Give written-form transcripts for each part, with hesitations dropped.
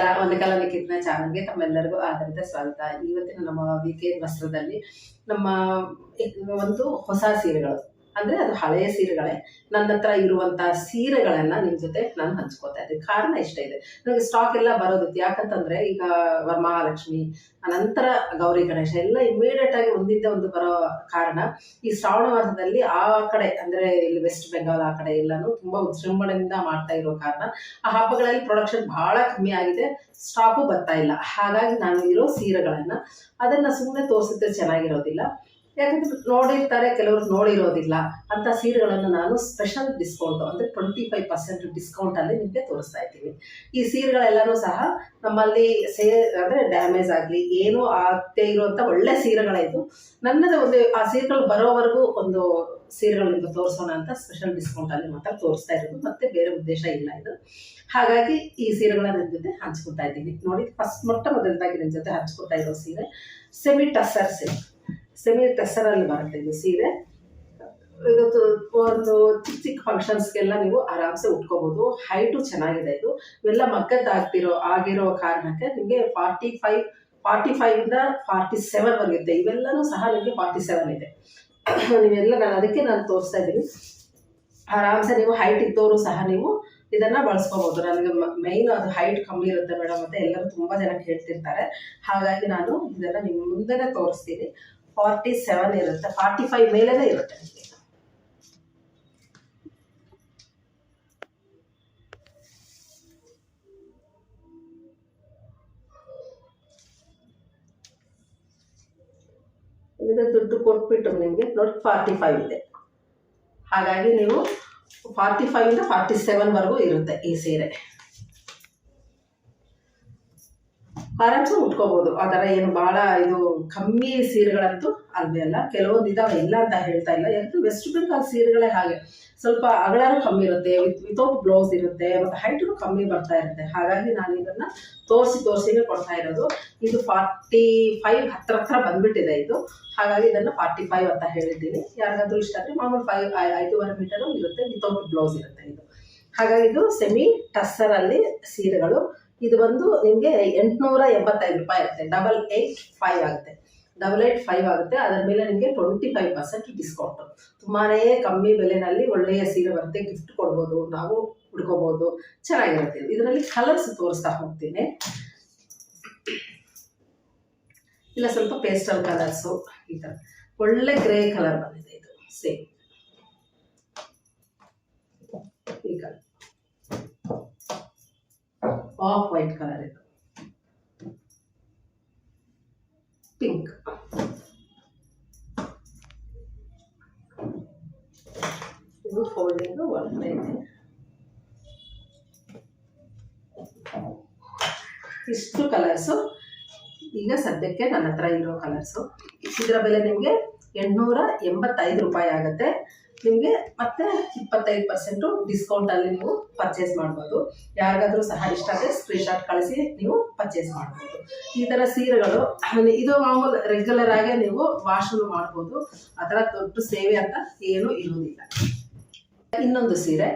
ನಮಸ್ಕಾರ. ಒಂದು ಕಾಲ ನಿಖಿತ್ನ ಚಾನಲ್ಗೆ ತಮ್ಮೆಲ್ಲರಿಗೂ ಆಧಾರಿತ ಸ್ವಾಗತ. ಇವತ್ತಿನ ನಮ್ಮ ವೀಕೆಂಡ್ ವಸ್ತ್ರದಲ್ಲಿ ನಮ್ಮ ಒಂದು ಹೊಸ ಸೀರೆಗಳು, ಅಂದರೆ ಅದು ಹಳೆಯ ಸೀರೆಗಳೇ, ನನ್ನ ಹತ್ರ ಇರುವಂತಹ ಸೀರೆಗಳನ್ನ ನಿಮ್ಮ ಜೊತೆ ನಾನು ಹಂಚ್ಕೋತಾ ಇದ್ದೀನಿ. ಕಾರಣ ಇಷ್ಟ ಇದೆ, ನನಗೆ ಸ್ಟಾಕ್ ಎಲ್ಲ ಬರೋದಿತ್ತು. ಯಾಕಂತಂದ್ರೆ ಈಗ ವರಮಹಾಲಕ್ಷ್ಮಿ ನಂತರ ಗೌರಿ ಗಣೇಶ ಎಲ್ಲ ಇಮಿಡಿಯೇಟ್ ಆಗಿ ಒಂದಿದ್ದ ಒಂದು ಬರೋ ಕಾರಣ ಈ ಶ್ರಾವಣ ಮಾಸದಲ್ಲಿ ಆ ಕಡೆ ಅಂದ್ರೆ ಇಲ್ಲಿ ವೆಸ್ಟ್ ಬೆಂಗಾಲ್ ಆ ಕಡೆ ಎಲ್ಲಾನು ತುಂಬಾ ವಿಜೃಂಭಣೆಯಿಂದ ಮಾಡ್ತಾ ಇರೋ ಕಾರಣ ಆ ಹಬ್ಬಗಳಲ್ಲಿ ಪ್ರೊಡಕ್ಷನ್ ಬಹಳ ಕಮ್ಮಿ ಆಗಿದೆ, ಸ್ಟಾಕು ಬರ್ತಾ ಇಲ್ಲ. ಹಾಗಾಗಿ ನಾನು ಇರೋ ಸೀರೆಗಳನ್ನ ಅದನ್ನ ಸುಮ್ಮನೆ ತೋರಿಸಿದ್ರೆ ಚೆನ್ನಾಗಿರೋದಿಲ್ಲ. ಯಾಕಂದ್ರೆ ನೋಡಿರ್ತಾರೆ, ಕೆಲವರು ನೋಡಿರೋದಿಲ್ಲ ಅಂತ ಸೀರೆಗಳನ್ನು ನಾನು ಸ್ಪೆಷಲ್ ಡಿಸ್ಕೌಂಟ್ ಅಂದರೆ 25% ಡಿಸ್ಕೌಂಟಲ್ಲಿ ನಿಮಗೆ ತೋರಿಸ್ತಾ ಇದ್ದೀನಿ. ಈ ಸೀರೆಗಳೆಲ್ಲನೂ ಸಹ ನಮ್ಮಲ್ಲಿ ಅಂದರೆ ಡ್ಯಾಮೇಜ್ ಆಗಲಿ ಏನೂ ಆಗದೆ ಇರುವಂಥ ಒಳ್ಳೆ ಸೀರೆಗಳಿದು. ನನ್ನದು ಒಂದು ಆ ಸೀರೆಗಳು ಬರೋವರೆಗೂ ಒಂದು ಸೀರೆಗಳು ನಿಮಗೆ ತೋರಿಸೋಣ ಅಂತ ಸ್ಪೆಷಲ್ ಡಿಸ್ಕೌಂಟಲ್ಲಿ ಮಾತ್ರ ತೋರಿಸ್ತಾ ಇರೋದು, ಮತ್ತೆ ಬೇರೆ ಉದ್ದೇಶ ಇಲ್ಲ ಇದು. ಹಾಗಾಗಿ ಈ ಸೀರೆಗಳನ್ನ ನನ್ನ ಜೊತೆ ಹಂಚ್ಕೊತಾ ಇದ್ದೀನಿ. ನೋಡಿ, ಮೊಟ್ಟ ಮೊದಲದಾಗಿ ನನ್ನ ಜೊತೆ ಹಂಚ್ಕೊತಾ ಇರೋ ಸೀರೆ ಸೆಮಿ ಟಸ್ಸರ್ ಸಿಲ್ಕ್. ಸೆಮಿ ಟಸ್ಸರಲ್ಲಿ ಬರುತ್ತೆ ಇದು ಸೀರೆ. ಇದು ಒಂದು ಚಿಕ್ಕ ಚಿಕ್ಕ ಫಂಕ್ಷನ್ಸ್ಗೆಲ್ಲ ನೀವು ಆರಾಮ್ಸೆ ಉಟ್ಕೋಬಹುದು. ಹೈಟು ಚೆನ್ನಾಗಿದೆ. ಇದು ಇವೆಲ್ಲ ಆಗಿರೋ ಕಾರಣಕ್ಕೆ ನಿಮಗೆ 45 ಇಂದ 47 ವರೆಗಿದೆ. ಇವೆಲ್ಲನೂ ಸಹ ನಿಮಗೆ 47 ಇದೆ. ನೀವೆಲ್ಲ ನಾನು ತೋರಿಸ್ತಾ ಇದ್ದೀನಿ. ಆರಾಮ್ಸೆ ನೀವು ಹೈಟ್ ಇದ್ದವರು ಸಹ ನೀವು ಇದನ್ನ ಬಳಸ್ಕೋಬಹುದು. ನನಗೆ ಮೈನ್ ಅದು ಹೈಟ್ ಕಮ್ಮಿ ಇರುತ್ತೆ ಮೇಡಮ್ ಅಂತ ಎಲ್ಲರೂ ತುಂಬಾ ಜನ ಕೇಳ್ತಿರ್ತಾರೆ. ಹಾಗಾಗಿ ನಾನು ಇದನ್ನ ನಿಮ್ಮ ಮುಂದೆನೆ ತೋರಿಸ್ತೀನಿ. 47 ಇರುತ್ತೆ, 45 ಮೇಲೆನೇ ಇರುತ್ತೆ. ಇದನ್ನ ದುಡ್ಡು ಕೊಟ್ಬಿಟ್ಟು ನಿಮಗೆ ನೋಡಿ 45 ಇದೆ. ಹಾಗಾಗಿ ನೀವು 45 ಇಂದ 47 ವರೆಗೂ ಇರುತ್ತೆ ಈ ಸೀರೆ. ಆರಾಮ್ಸೆ ಉಟ್ಕೋಬಹುದು. ಆ ಥರ ಏನು ಭಾಳ ಇದು ಕಮ್ಮಿ ಸೀರೆಗಳಂತೂ ಅಲ್ವೇ ಅಲ್ಲ. ಕೆಲವೊಂದು ಇದಾವೆ, ಇಲ್ಲ ಅಂತ ಹೇಳ್ತಾ ಇಲ್ಲ. ಯಾಕಂದ್ರೆ ವೆಸ್ಟ್ ಬೆಂಗಾಲ್ ಸೀರೆಗಳೇ ಹಾಗೆ, ಸ್ವಲ್ಪ ಅಗಲನೂ ಕಮ್ಮಿ ಇರುತ್ತೆ, ವಿತೌಟ್ ಬ್ಲೌಸ್ ಇರುತ್ತೆ, ಮತ್ತು ಹೈಟು ಕಮ್ಮಿ ಬರ್ತಾ ಇರುತ್ತೆ. ಹಾಗಾಗಿ ನಾನು ಇದನ್ನ ತೋರಿಸಿನೇ ಕೊಡ್ತಾ ಇರೋದು. ಇದು 45 ಹತ್ರ ಬಂದ್ಬಿಟ್ಟಿದೆ ಇದು. ಹಾಗಾಗಿ ಇದನ್ನು 45 ಅಂತ ಹೇಳಿದ್ದೀನಿ. ಯಾರಿಗಾದ್ರೂ ಇಷ್ಟ ಆದರೆ ಮಾಮೂಲು 5.5 ಮೀಟರು ಇರುತ್ತೆ, ವಿತೌಟ್ ಬ್ಲೌಸ್ ಇರುತ್ತೆ ಇದು. ಹಾಗಾಗಿ ಇದು ಸೆಮಿ ಟಸ್ಸರಲ್ಲಿ ಸೀರೆಗಳು. ಇದು ಬಂದು ನಿಮಗೆ 885 ರೂಪಾಯಿ ಇರುತ್ತೆ. 885 ಆಗುತ್ತೆ. 885 ಆಗುತ್ತೆ. ಅದರ ಮೇಲೆ ನಿಮಗೆ 25% ಡಿಸ್ಕೌಂಟ್. ತುಂಬಾನೇ ಕಮ್ಮಿ ಬೆಲೆನಲ್ಲಿ ಒಳ್ಳೆಯ ಸೀರೆ ಬರುತ್ತೆ. ಗಿಫ್ಟ್ ಕೊಡ್ಬೋದು, ನಾವು ಉಡ್ಕೋಬಹುದು, ಚೆನ್ನಾಗಿರುತ್ತೆ. ಇದರಲ್ಲಿ ಕಲರ್ಸ್ ತೋರಿಸ್ತಾ ಹೋಗ್ತೀನಿ. ಇಲ್ಲ ಸ್ವಲ್ಪ ಪೇಸ್ಟಲ್ ಕಲರ್ಸು, ಈ ಥರ ಒಳ್ಳೆ ಗ್ರೇ ಕಲರ್ ಬಂದಿದೆ. ಇದು ಸೇಮ್ ಈ ಕಲರ್ ಆಫ್ ವೈಟ್ ಕಲರ್, ಇದು ಪಿಂಕ್, ಇದು ಫೋಲ್ಡಿಂಗ್ ಒಳಗಡೆ ಇದೆ. ಇಷ್ಟು ಕಲರ್ಸು ಈಗ ಸದ್ಯಕ್ಕೆ ನನ್ನ ಹತ್ರ ಇರೋ ಕಲರ್ಸು. ಇದರ ಬೆಲೆ ನಿಮಗೆ 885 ರೂಪಾಯಿ ಆಗುತ್ತೆ. ನಿಮಗೆ ಮತ್ತೆ 25% ಡಿಸ್ಕೌಂಟಲ್ಲಿ ನೀವು ಪರ್ಚೇಸ್ ಮಾಡ್ಬೋದು. ಯಾರಿಗಾದ್ರೂ ಸಹ ಇಷ್ಟ ಆದರೆ ಸ್ಕ್ರೀನ್ಶಾಟ್ ಕಳಿಸಿ ನೀವು ಪರ್ಚೇಸ್ ಮಾಡ್ಬೋದು. ಈ ಥರ ಸೀರೆಗಳು ಇದು ಮಾಮೂಲು ರೆಗ್ಯುಲರ್ ಆಗಿ ನೀವು ವಾಶನ್ನು ಮಾಡ್ಬೋದು. ಆ ಥರ ದೊಡ್ಡ ಸೇವೆ ಅಂತ ಏನೂ ಇರುವುದಿಲ್ಲ. ಇನ್ನೊಂದು ಸೀರೆ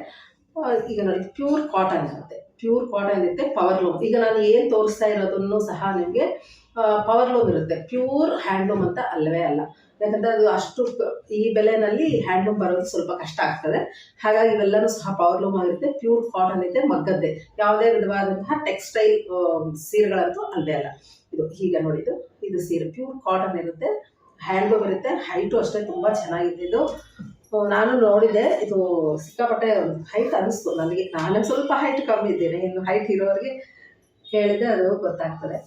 ಈಗ ನೋಡಿ, ಪ್ಯೂರ್ ಕಾಟನ್ ಇರುತ್ತೆ. ಪ್ಯೂರ್ ಕಾಟನ್ ಇರುತ್ತೆ, ಪವರ್ ಲೂಮ್. ಈಗ ನಾನು ಏನು ತೋರಿಸ್ತಾ ಇರೋದನ್ನು ಸಹ ನಿಮಗೆ ಪವರ್ ಲೂಮ್ ಇರುತ್ತೆ. ಪ್ಯೂರ್ ಹ್ಯಾಂಡ್ಲೂಮ್ ಅಂತ ಅಲ್ಲವೇ ಅಲ್ಲ. ಯಾಕಂದರೆ ಅದು ಅಷ್ಟು ಈ ಬೆಲೆನಲ್ಲಿ ಹ್ಯಾಂಡ್ಲೂಮ್ ಬರೋದು ಸ್ವಲ್ಪ ಕಷ್ಟ ಆಗ್ತದೆ. ಹಾಗಾಗಿ ಇವೆಲ್ಲನೂ ಸಹ ಪವರ್ ಲೂಮ್ ಆಗಿರುತ್ತೆ. ಪ್ಯೂರ್ ಕಾಟನ್ ಇದೆ, ಮಗ್ಗದ್ದೆ. ಯಾವುದೇ ವಿಧವಾದಂತಹ ಟೆಕ್ಸ್ಟೈಲ್ ಸೀರೆಗಳಂತೂ ಅಲ್ಲವೇ ಅಲ್ಲ. ಇದು ಹೀಗೆ ನೋಡಿದ್ದು, ಇದು ಸೀರೆ ಪ್ಯೂರ್ ಕಾಟನ್ ಇರುತ್ತೆ, ಹ್ಯಾಂಡ್ಲೂಮ್ ಇರುತ್ತೆ. ಹೈಟು ಅಷ್ಟೇ ತುಂಬ ಚೆನ್ನಾಗಿದೆ. ಇದು ನಾನು ನೋಡಿದೆ, ಇದು ಸಿಕ್ಕಾಪಟ್ಟೆ ಹೈಟ್ ಅನಿಸ್ತು ನನಗೆ. ನಾನು ಸ್ವಲ್ಪ ಹೈಟ್ ಕಮ್ಮಿ ಇದ್ದೇನೆ, ಇನ್ನು ಹೈಟ್ ಇರೋರಿಗೆ ಹೇಳಿದೆ ಅದು ಗೊತ್ತಾಗ್ತದೆ.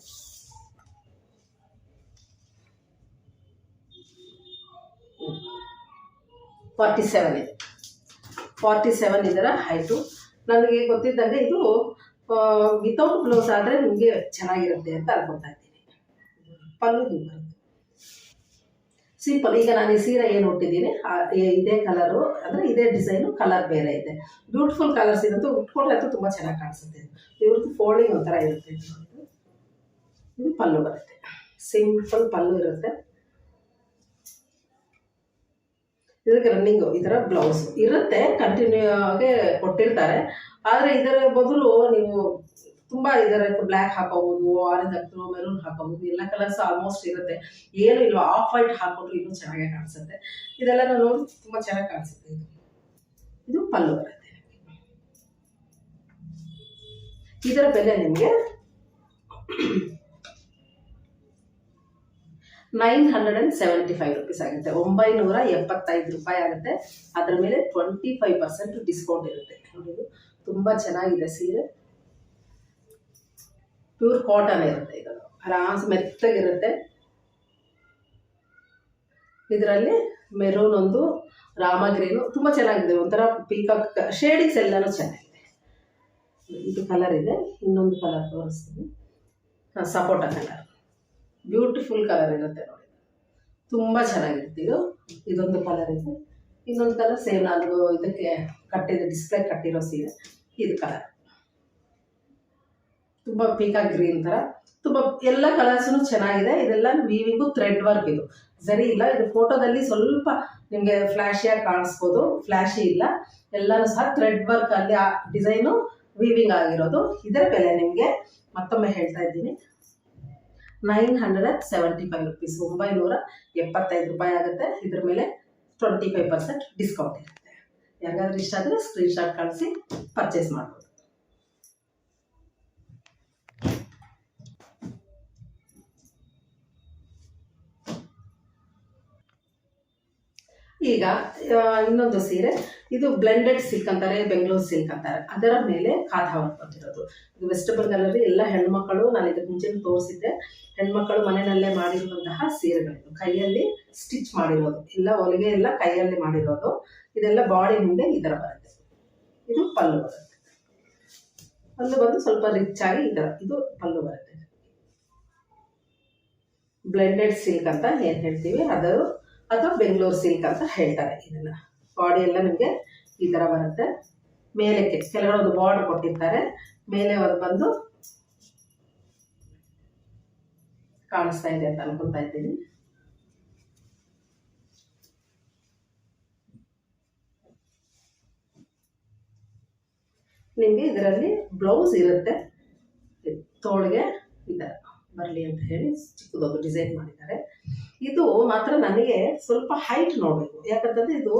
ಇದೆ 47 ಇದರ ಹೈಟು. ನನಗೆ ಗೊತ್ತಿದ್ದಂಗೆ ಇದು ವಿತೌಟ್ ಬ್ಲೌಸ್ ಆದರೆ ನಿಮಗೆ ಚೆನ್ನಾಗಿರುತ್ತೆ ಅಂತ ಅನ್ಕೊತಾ ಇದ್ದೀನಿ. ಪಲ್ಲು ಬರುತ್ತೆ ಸಿಂಪಲ್. ಈಗ ನಾನು ಈ ಸೀರೆ ಏನು ಉಟ್ಟಿದ್ದೀನಿ ಇದೇ ಕಲರು, ಅಂದರೆ ಇದೇ ಡಿಸೈನು, ಕಲರ್ ಬೇರೆ ಇದೆ. ಬ್ಯೂಟಿಫುಲ್ ಕಲರ್ಸ್ ಇದಂತೂ ಉಟ್ಕೊಂಡ್ರೆ ಅಂತೂ ತುಂಬ ಚೆನ್ನಾಗಿ ಕಾಣಿಸುತ್ತೆ. ಇವ್ರದ್ದು ಫೋಲ್ಡಿಂಗ್ ಒಂಥರ ಇರುತ್ತೆ. ಇದು ಪಲ್ಲು ಬರುತ್ತೆ, ಸಿಂಪಲ್ ಪಲ್ಲು ಇರುತ್ತೆ. ಇದಕ್ಕೆ ರನ್ನಿಂಗು ಈ ಥರ ಬ್ಲೌಸ್ ಇರುತ್ತೆ, ಕಂಟಿನ್ಯೂ ಆಗಿ ಕೊಟ್ಟಿರ್ತಾರೆ. ಆದರೆ ಇದರ ಬದಲು ನೀವು ತುಂಬ ಇದರ ಬ್ಲ್ಯಾಕ್ ಹಾಕೋಬಹುದು, ಆರೆಂಜ್ ಹಾಕ್ಬೋದು, ಮೆರೂನ್ ಹಾಕೋಬಹುದು, ಎಲ್ಲ ಕಲರ್ಸ್ ಆಲ್ಮೋಸ್ಟ್ ಇರುತ್ತೆ. ಏನು ಇಲ್ವಾ ಆಫ್ ವೈಟ್ ಹಾಕೊಂಡ್ರೆ ಇನ್ನೂ ಚೆನ್ನಾಗಿ ಕಾಣಿಸುತ್ತೆ. ಇದೆಲ್ಲ ನೋಡಿ ತುಂಬ ಚೆನ್ನಾಗಿ ಕಾಣಿಸುತ್ತೆ. ಇದು ಪಲ್ಲು ಬರುತ್ತೆ. ಇದರ ಬೆಲೆ ನಿಮಗೆ 975 ರುಪೀಸ್ ಆಗುತ್ತೆ. 975 ರೂಪಾಯಿ ಆಗುತ್ತೆ. ಅದರ ಮೇಲೆ 25% ಡಿಸ್ಕೌಂಟ್ ಇರುತ್ತೆ. ನೋಡಿ ತುಂಬ ಚೆನ್ನಾಗಿದೆ ಸೀರೆ. ಪ್ಯೂರ್ ಕಾಟನ್ ಇರುತ್ತೆ. ಇದು ಆರಾಮ್ಸ್ ಮೆತ್ತಗಿರುತ್ತೆ. ಇದರಲ್ಲಿ ಮೆರೂನ್ ಒಂದು, ರಾಮ ಗ್ರೀನು ತುಂಬ ಚೆನ್ನಾಗಿದೆ. ಒಂಥರ ಪೀಕಾಕ್ ಶೇಡಿಂಗ್ಸ್ ಎಲ್ಲನೂ ಚೆನ್ನಾಗಿದೆ. ಇದು ಕಲರ್ ಇದೆ. ಇನ್ನೊಂದು ಕಲರ್ ತೋರಿಸ್ತೀನಿ. ಸಪೋಟ ಕಲರ್, ಬ್ಯೂಟಿಫುಲ್ ಕಲರ್ ಇರುತ್ತೆ ನೋಡಿ, ತುಂಬ ಚೆನ್ನಾಗಿರುತ್ತೆ. ಇದೊಂದು ಕಲರ್ ಇದೆ. ಇನ್ನೊಂದು ಕಲರ್ ಸೇಮ್ ನಾನು ಇದಕ್ಕೆ ಕಟ್ಟಿದೆ, ಡಿಸ್ಪ್ಲೇ ಕಟ್ಟಿರೋ ಸೀರೆ. ಇದು ಕಲರ್ ತುಂಬ ಪೀಕಾಕ್ ಗ್ರೀನ್ ಥರ, ತುಂಬ ಎಲ್ಲ ಕಲರ್ಸೂ ಚೆನ್ನಾಗಿದೆ. ಇದೆಲ್ಲ ವೀವಿಂಗು ಥ್ರೆಡ್ ವರ್ಕ್. ಇದು ಸರಿ ಇಲ್ಲ. ಇದು ಫೋಟೋದಲ್ಲಿ ಸ್ವಲ್ಪ ನಿಮಗೆ ಫ್ಲ್ಯಾಶಿಯಾಗಿ ಕಾಣಿಸ್ಬೋದು, ಫ್ಲ್ಯಾಶಿ ಇಲ್ಲ. ಎಲ್ಲನೂ ಸಹ ಥ್ರೆಡ್ ವರ್ಕ್ ಅಲ್ಲಿ ಆ ಡಿಸೈನು ವೀವಿಂಗ್ ಆಗಿರೋದು. ಇದರ ಬೆಲೆ ನಿಮಗೆ ಮತ್ತೊಮ್ಮೆ ಹೇಳ್ತಾ ಇದ್ದೀನಿ, 975 ರುಪೀಸ್, 975 ರೂಪಾಯಿ ಆಗುತ್ತೆ. ಇದ್ರ ಮೇಲೆ 25% ಡಿಸ್ಕೌಂಟ್ ಇರುತ್ತೆ. ಯಾರಿಗಾದ್ರೂ ಇಷ್ಟ ಆದರೆ ಸ್ಕ್ರೀನ್ಶಾಟ್ ಕಳಿಸಿ ಪರ್ಚೇಸ್ ಮಾಡ್ಬೋದು. ಈಗ ಇನ್ನೊಂದು ಸೀರೆ, ಇದು ಬ್ಲೆಂಡೆಡ್ ಸಿಲ್ಕ್ ಅಂತಾರೆ, ಬೆಂಗಳೂರು ಸಿಲ್ಕ್ ಅಂತಾರೆ. ಅದರ ಮೇಲೆ ಕಾಥಾ ವರ್ಕ್ ಬಂದಿರೋದು. ಇದು ವೆಸ್ಟಬಲ್ ಗ್ಯಾಲರಿ. ಎಲ್ಲ ಹೆಣ್ಮಕ್ಕಳು, ನಾನು ಇದಕ್ಕೆ ಮುಂಚೆ ತೋರಿಸಿದ್ದೆ, ಹೆಣ್ಮಕ್ಕಳು ಮನೆಯಲ್ಲೇ ಮಾಡಿರುವಂತಹ ಸೀರೆಗಳಿದು. ಕೈಯಲ್ಲಿ ಸ್ಟಿಚ್ ಮಾಡಿರೋದು, ಎಲ್ಲ ಹೊಲಿಗೆ ಎಲ್ಲ ಕೈಯಲ್ಲಿ ಮಾಡಿರೋದು. ಇದೆಲ್ಲ ಬಾಡಿ ಮುಂದೆ ಈ ಥರ ಬರುತ್ತೆ. ಇದು ಪಲ್ಲು ಬರುತ್ತೆ. ಪಲ್ಲು ಬಂದು ಸ್ವಲ್ಪ ರಿಚ್ ಆಗಿ ಈ ಥರ ಇದು ಪಲ್ಲು ಬರುತ್ತೆ. ಬ್ಲೆಂಡೆಡ್ ಸಿಲ್ಕ್ ಅಂತ ಏನು ಹೇಳ್ತೀವಿ ಅದು, ಅಥವಾ ಬೆಂಗಳೂರು ಸಿಲ್ಕ್ ಅಂತ ಹೇಳ್ತಾರೆ. ಇದನ್ನ ಬಾಡಿ ಎಲ್ಲ ನಿಮಗೆ ಈ ಥರ ಬರುತ್ತೆ. ಮೇಲಕ್ಕೆ ಕೆಳಗಡೆ ಒಂದು ಬಾರ್ಡರ್ ಕೊಟ್ಟಿರ್ತಾರೆ, ಮೇಲೆ ಒಂದು ಬಂದು ಕಾಣಿಸ್ತಾ ಇದೆ ಅಂತ ಅನ್ಕೊತಾ ಇದ್ದೀನಿ. ನಿಮಗೆ ಇದರಲ್ಲಿ ಬ್ಲೌಸ್ ಇರುತ್ತೆ. ತೋಳಿಗೆ ಈ ಥರ ಬರಲಿ ಅಂತ ಹೇಳಿ ಚಿಕ್ಕದೊಂದು ಡಿಸೈನ್ ಮಾಡಿದ್ದಾರೆ. ಇದು ಮಾತ್ರ ನನಗೆ ಸ್ವಲ್ಪ ಹೈಟ್ ನೋಡಬೇಕು. ಯಾಕಂತಂದರೆ ಇದು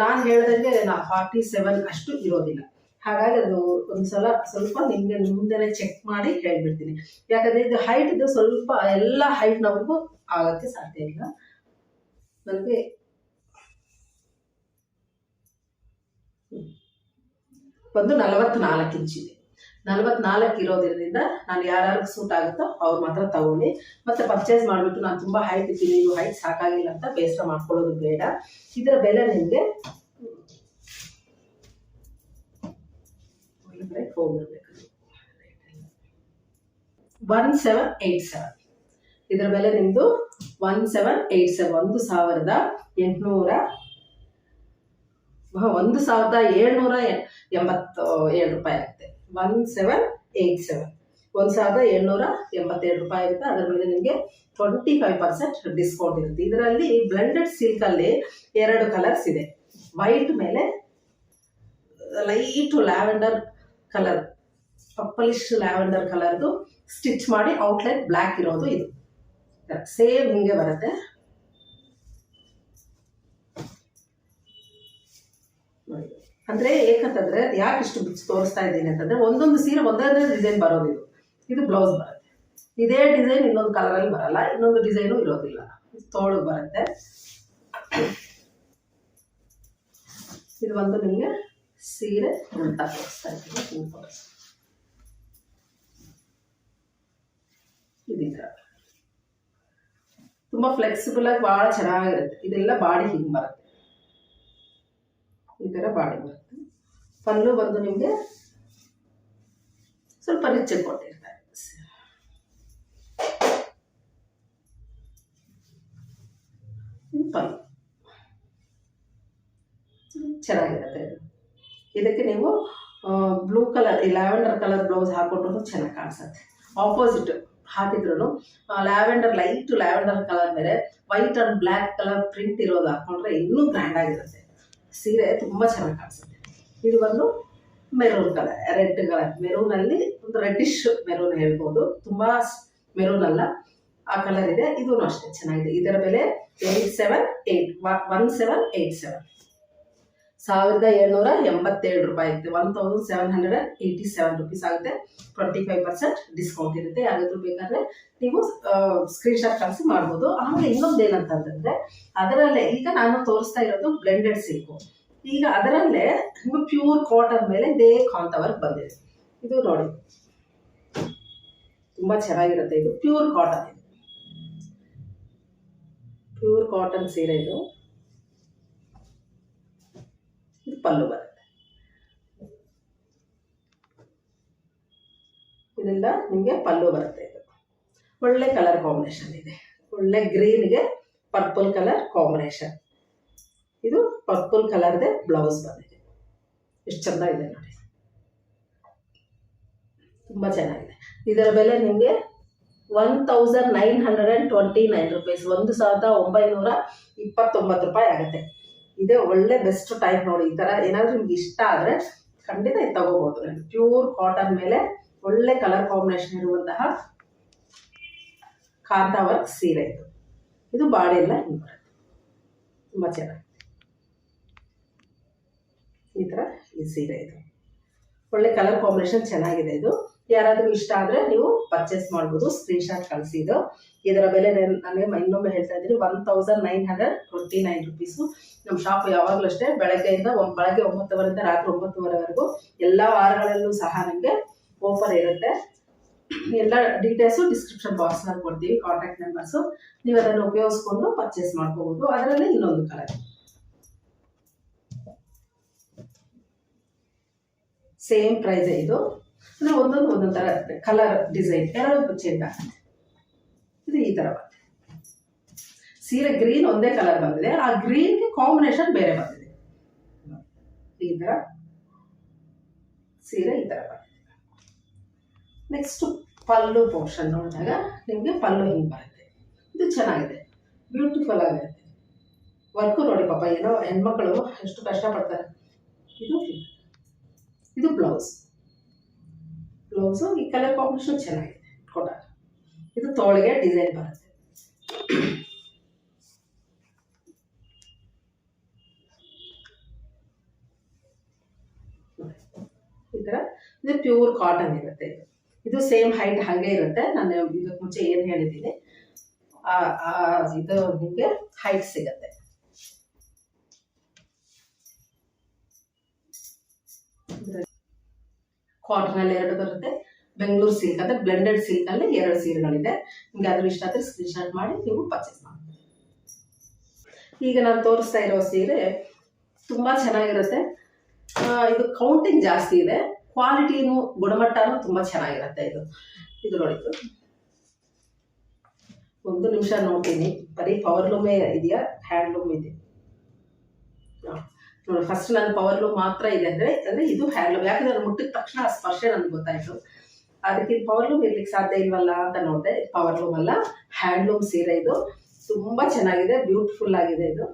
ನಾನು ಹೇಳ್ದಂಗೆ 47 ಅಷ್ಟು ಇರೋದಿಲ್ಲ. ಹಾಗಾಗಿ ಅದು ಒಂದ್ಸಲ ಸ್ವಲ್ಪ ನಿಮಗೆ ಮುಂದೆನೇ ಚೆಕ್ ಮಾಡಿ ಹೇಳ್ಬಿಡ್ತೀನಿ. ಯಾಕಂದರೆ ಇದು ಹೈಟ್ ಇದು ಸ್ವಲ್ಪ ಎಲ್ಲ ಹೈಟ್ನವ್ರಿಗೂ ಆಗೋಕ್ಕೆ ಸಾಧ್ಯ ಇಲ್ಲ. ನನಗೆ ಒಂದು 44 ಇಂಚಿದೆ. 44 ಇರೋದ್ರಿಂದ ನಾನು ಯಾರ್ಯಾರು ಸೂಟ್ ಆಗುತ್ತೋ ಅವ್ರು ಮಾತ್ರ ತಗೊಳ್ಳಿ. ಮತ್ತೆ ಪರ್ಚೇಸ್ ಮಾಡಿಬಿಟ್ಟು ನಾನು ತುಂಬ ಹೈಟ್ ಇದ್ದೀನಿ, ಇದು ಹೈಟ್ ಸಾಕಾಗಿಲ್ಲ ಅಂತ ಬೇಸರ ಮಾಡ್ಕೊಳ್ಳೋದು ಬೇಡ. ಇದರ ಬೆಲೆ ನಿಮಗೆ ಹೋಗಿರ್ಬೇಕು 1787. ಇದರ ಬೆಲೆ ನಿಮ್ಮದು 1787, 1787 ರೂಪಾಯಿ ಆಗುತ್ತೆ. 1787, 1787 ರೂಪಾಯಿ ಆಗುತ್ತೆ. ಅದರ ಮೇಲೆ ನಿಮಗೆ 25% ಡಿಸ್ಕೌಂಟ್ ಇರುತ್ತೆ. ಇದರಲ್ಲಿ ಬ್ಲೆಂಡೆಡ್ ಸಿಲ್ಕಲ್ಲಿ 2 ಕಲರ್ಸ್ ಇದೆ. ವೈಟ್ ಮೇಲೆ light lavender colour, purplish lavender ಕಲರ್ದು ಸ್ಟಿಚ್ ಮಾಡಿ ಔಟ್ಲೈನ್ ಬ್ಲ್ಯಾಕ್ ಇರೋದು. ಇದು ಸೇಮ್ ಹಿಂಗೆ ಬರುತ್ತೆ. ಅಂದರೆ ಏಕಂತಂದರೆ ಯಾಕೆ ಇಷ್ಟು ಬಿಚ್ಚು ತೋರಿಸ್ತಾ ಇದ್ದೀನಿ ಅಂತಂದರೆ, ಒಂದೊಂದು ಸೀರೆ ಒಂದೊಂದೇ ಡಿಸೈನ್ ಬರೋದು. ಇದು ಬ್ಲೌಸ್ ಬರುತ್ತೆ. ಇದೇ ಡಿಸೈನ್ ಇನ್ನೊಂದು ಕಲರಲ್ಲಿ ಬರಲ್ಲ, ಇನ್ನೊಂದು ಡಿಸೈನು ಇರೋದಿಲ್ಲ. ತೋಳಿಗೆ ಬರುತ್ತೆ. ಇದು ಒಂದು ನಿಮಗೆ ಸೀರೆ ಉಲ್ಟಾ ತೋರಿಸ್ತಾ ಇದ್ದೀನಿ. ಇದೀಗ ತುಂಬ ಫ್ಲೆಕ್ಸಿಬಲ್ ಆಗಿ ಭಾಳ ಚೆನ್ನಾಗಿರುತ್ತೆ. ಇದೆಲ್ಲ ಬಾಡಿ ಹಿಂಗೆ ಬರುತ್ತೆ, ಈ ಥರ ಬಾಡಿ ಬರುತ್ತೆ. ಪಲ್ಲು ಬಂದು ನಿಮಗೆ ಸ್ವಲ್ಪ ರಿಚ್ ಕೊಟ್ಟಿರ್ತಾರೆ. ಪಲ್ಲು ಚೆನ್ನಾಗಿರುತ್ತೆ. ಇದಕ್ಕೆ ನೀವು ಬ್ಲೂ ಕಲರ್, ಈ ಲ್ಯಾವೆಂಡರ್ ಕಲರ್ ಬ್ಲೌಸ್ ಹಾಕೊಂಡ್ರು ಚೆನ್ನಾಗಿ ಕಾಣಿಸುತ್ತೆ. ಆಪೋಸಿಟ್ ಹಾಕಿದ್ರು ಲ್ಯಾವೆಂಡರ್, ಲೈಟ್ ಲ್ಯಾವೆಂಡರ್ ಕಲರ್ ಮೇಲೆ white and black colour print ಇರೋದು ಹಾಕೊಂಡ್ರೆ ಇನ್ನೂ ಗ್ರ್ಯಾಂಡ್ ಆಗಿರುತ್ತೆ. ಸೀರೆ ತುಂಬ ಚೆನ್ನಾಗಿ ಕಾಣಿಸುತ್ತೆ. ಇದು ಬಂದು ಮೆರೂನ್ ಕಲರ್, ರೆಡ್ ಕಲರ್, ಮೆರೂನಲ್ಲಿ ಒಂದು ರೆಡ್ಡಿಶ್ ಮೆರೂನ್ ಹೇಳ್ಬೋದು, ತುಂಬಾ ಮೆರೂನ್ ಅಲ್ಲ, ಆ ಕಲರ್ ಇದೆ. ಇದೂ ಅಷ್ಟೇ ಚೆನ್ನಾಗಿದೆ. ಇದರ ಬೆಲೆ 1787 1787 ರೂಪಾಯಿ ಆಗುತ್ತೆ. 1787 ರುಪೀಸ್ ಆಗುತ್ತೆ. 25% ಡಿಸ್ಕೌಂಟ್ ಇರುತ್ತೆ. ಯಾರಾದ್ರೂ ಬೇಕಾದ್ರೆ ನೀವು ಸ್ಕ್ರೀನ್ಶಾಟ್ ಕಳಿಸಿ ಮಾಡ್ಬೋದು. ಆಮೇಲೆ ಇನ್ನೊಂದು ಏನಂತಂದ್ರೆ, ಅದರಲ್ಲೇ ಈಗ ನಾನು ತೋರಿಸ್ತಾ ಇರೋದು ಬ್ಲೆಂಡೆಡ್ ಸಿಲ್ಕು. ಈಗ ಅದರಲ್ಲೇ ನಿಮಗೆ ಪ್ಯೂರ್ ಕಾಟನ್ ಮೇಲೆ ಇದೇ ಕಾಂತವರ್ಕ್ ಬಂದಿದೆ. ಇದು ನೋಡಿ ತುಂಬಾ ಚೆನ್ನಾಗಿರುತ್ತೆ. ಇದು ಪ್ಯೂರ್ ಕಾಟನ್, ಇದು ಪ್ಯೂರ್ ಕಾಟನ್ ಸೀರೆ. ಇದು ಪಲ್ಲು ಬರುತ್ತೆ. ಇದೆಲ್ಲ ನಿಮಗೆ ಪಲ್ಲು ಬರುತ್ತೆ. ಇದು ಒಳ್ಳೆ ಕಲರ್ ಕಾಂಬಿನೇಷನ್ ಇದೆ. ಒಳ್ಳೆ ಗ್ರೀನ್ಗೆ ಪರ್ಪಲ್ ಕಲರ್ ಕಾಂಬಿನೇಷನ್. ಇದು ಪರ್ಪಲ್ ಕಲರ್ದೆ ಬ್ಲೌಸ್ ಬಂದಿದೆ. ಎಷ್ಟು ಚೆಂದ ಇದೆ ನೋಡಿ, ತುಂಬಾ ಚೆನ್ನಾಗಿದೆ. ಇದರ ಬೆಲೆ ನಿಮಗೆ 1929 ರುಪೀಸ್, 1929 ರೂಪಾಯಿ ಆಗುತ್ತೆ. ಇದೇ ಒಳ್ಳೆ ಬೆಸ್ಟ್ ಟೈಪ್ ನೋಡಿ. ಈ ಥರ ಏನಾದರೂ ನಿಮ್ಗೆ ಇಷ್ಟ ಆದರೆ ಖಂಡಿತ ಇದು ತಗೋಬೋದು. ಪ್ಯೂರ್ ಕಾಟನ್ ಮೇಲೆ ಒಳ್ಳೆ ಕಲರ್ ಕಾಂಬಿನೇಷನ್ ಇರುವಂತಹ ಕಾಂತಾ ವರ್ಕ್ ಸೀರೆ ಇದು. ಇದು ಬಾಡಿ ಎಲ್ಲ ಹಿಂಗೆ ಬರುತ್ತೆ, ತುಂಬ ಚೆನ್ನಾಗಿದೆ. ಈ ಥರ ಈ ಸೀರೆ ಇದು ಒಳ್ಳೆ ಕಲರ್ ಕಾಂಬಿನೇಷನ್ ಚೆನ್ನಾಗಿದೆ. ಇದು ಯಾರಾದರೂ ಇಷ್ಟ ಆದರೆ ನೀವು ಪರ್ಚೇಸ್ ಮಾಡ್ಬೋದು. ಸ್ಕ್ರೀನ್ಶಾಟ್ ಕಳಿಸಿದ್ದು. ಇದರ ಬೆಲೆ ನನಗೆ ಇನ್ನೊಮ್ಮೆ ಹೇಳ್ತಾ ಇದ್ದೀನಿ, 1929 ರುಪೀಸು. ನಮ್ಮ ಶಾಪ್ ಯಾವಾಗಲೂ ಅಷ್ಟೇ ಬೆಳಗ್ಗೆ 9 ರಾತ್ರಿ 9ವರೆವರೆಗೂ ಎಲ್ಲ ವಾರಗಳಲ್ಲೂ ಸಹ ನಿಮಗೆ ಓಪನ್ ಇರುತ್ತೆ. ಎಲ್ಲ ಡೀಟೇಲ್ಸು ಡಿಸ್ಕ್ರಿಪ್ಷನ್ ಬಾಕ್ಸ್ನಲ್ಲಿ ಕೊಡ್ತೀವಿ, ಕಾಂಟ್ಯಾಕ್ಟ್ ನಂಬರ್ಸು. ನೀವು ಅದನ್ನು ಉಪಯೋಗಿಸ್ಕೊಂಡು ಪರ್ಚೇಸ್ ಮಾಡ್ಕೋಬೋದು. ಅದರಲ್ಲಿ ಇನ್ನೊಂದು ಕಲರ್ ಸೇಮ್ ಪ್ರೈಸ್. ಇದು ಅಂದರೆ ಒಂದೊಂದು ಥರ ಕಲರ್ ಡಿಸೈನ್ ಎರಡು ಚೇಂಜ್ ಆಗುತ್ತೆ. ಇದು ಈ ಥರ ಬಂದಿದೆ ಸೀರೆ. ಗ್ರೀನ್ ಒಂದೇ ಕಲರ್ ಬಂದಿದೆ, ಆ ಗ್ರೀನ್ಗೆ ಕಾಂಬಿನೇಷನ್ ಬೇರೆ ಬಂದಿದೆ. ಈ ಥರ ಸೀರೆ ಈ ಥರ ಬಂದಿದೆ. ನೆಕ್ಸ್ಟ್ ಪಲ್ಲು ಪೋರ್ಷನ್ ನೋಡಿದಾಗ ನಿಮಗೆ ಪಲ್ಲು ಹಿಂಗೆ ಬರುತ್ತೆ. ಇದು ಚೆನ್ನಾಗಿದೆ, ಬ್ಯೂಟಿಫುಲ್ ಆಗಿರುತ್ತೆ. ವರ್ಕು ನೋಡಿ ಪಾಪ, ಏನೋ ಹೆಣ್ಮಕ್ಳು ಎಷ್ಟು ಕಷ್ಟಪಡ್ತಾರೆ. ಇದು ಬ್ಲೌಸು. ಈ ಕಲರ್ ಕಾಂಬಿನೇಷನ್ ಚೆನ್ನಾಗಿದೆ ಕೊಡ. ಇದು ತೋಳಿಗೆ ಡಿಸೈನ್ ಬರುತ್ತೆ. ಈ ಥರ ಇದು ಪ್ಯೂರ್ ಕಾಟನ್ ಇರುತ್ತೆ. ಇದು ಸೇಮ್ ಹೈಟ್ ಹಾಗೆ ಇರುತ್ತೆ. ನಾನು ಇದಕ್ಕೆ ಮುಂಚೆ ಏನು ಹೇಳಿದ್ದೀನಿ ಇದು ನಿಮಗೆ ಹೈಟ್ ಸಿಗತ್ತೆ. ಕಾಟನ್ ಅಲ್ಲಿ 2 ಬರುತ್ತೆ. ಬೆಂಗಳೂರು ಸಿಲ್ಕ್ ಅಂದ್ರೆ ಬ್ಲೆಂಡೆಡ್ ಸಿಲ್ಕ್ ಅಲ್ಲಿ 2 ಸೀರೆಗಳಿದೆ. ನಿಮ್ಗೆ ಅದ್ರ ಇಷ್ಟ ಆದರೆ ಸ್ಕ್ರೀನ್ಶಾಟ್ ಮಾಡಿ ನೀವು ಪರ್ಚೇಸ್ ಮಾಡಿ. ಈಗ ನಾನು ತೋರಿಸ್ತಾ ಇರೋ ಸೀರೆ ತುಂಬಾ ಚೆನ್ನಾಗಿರುತ್ತೆ. ಇದು ಕೌಂಟಿಂಗ್ ಜಾಸ್ತಿ ಇದೆ, ಕ್ವಾಲಿಟಿನೂ ಗುಣಮಟ್ಟನೂ ತುಂಬಾ ಚೆನ್ನಾಗಿರುತ್ತೆ. ಇದು ನೋಡಿದ್ದು ಒಂದು ನಿಮಿಷ ನೋಡ್ತೀನಿ. ಬರೀ ಪವರ್ಲೂಮೇ ಇದೆಯಾ ಹ್ಯಾಂಡ್ಲೂಮ್ ಇದೆ ನೋಡಿ. ಫಸ್ಟ್ ನನ್ನ ಪವರ್ಲೂಮ್ ಮಾತ್ರ ಇದೆ ಅಂದ್ರೆ ಇದು ಹ್ಯಾಂಡ್ಲೂಮ್. ಯಾಕಂದ್ರೆ ನಾನು ಮುಟ್ಟಿದ ತಕ್ಷಣ ಆ ಸ್ಪರ್ಶ ನನಗೆ ಗೊತ್ತಾಯ್ತು. ಅದಕ್ಕೆ ಪವರ್ಲೂಮ್ ಇರ್ಲಿಕ್ಕೆ ಸಾಧ್ಯ ಇಲ್ವಲ್ಲ ಅಂತ ನೋಡಿದೆ. ಪವರ್ಲೂಮ್ ಅಲ್ಲ, ಹ್ಯಾಂಡ್ಲೂಮ್ ಸೀರೆ. ಇದು ತುಂಬಾ ಚೆನ್ನಾಗಿದೆ, ಬ್ಯೂಟಿಫುಲ್ ಆಗಿದೆ. ಇದು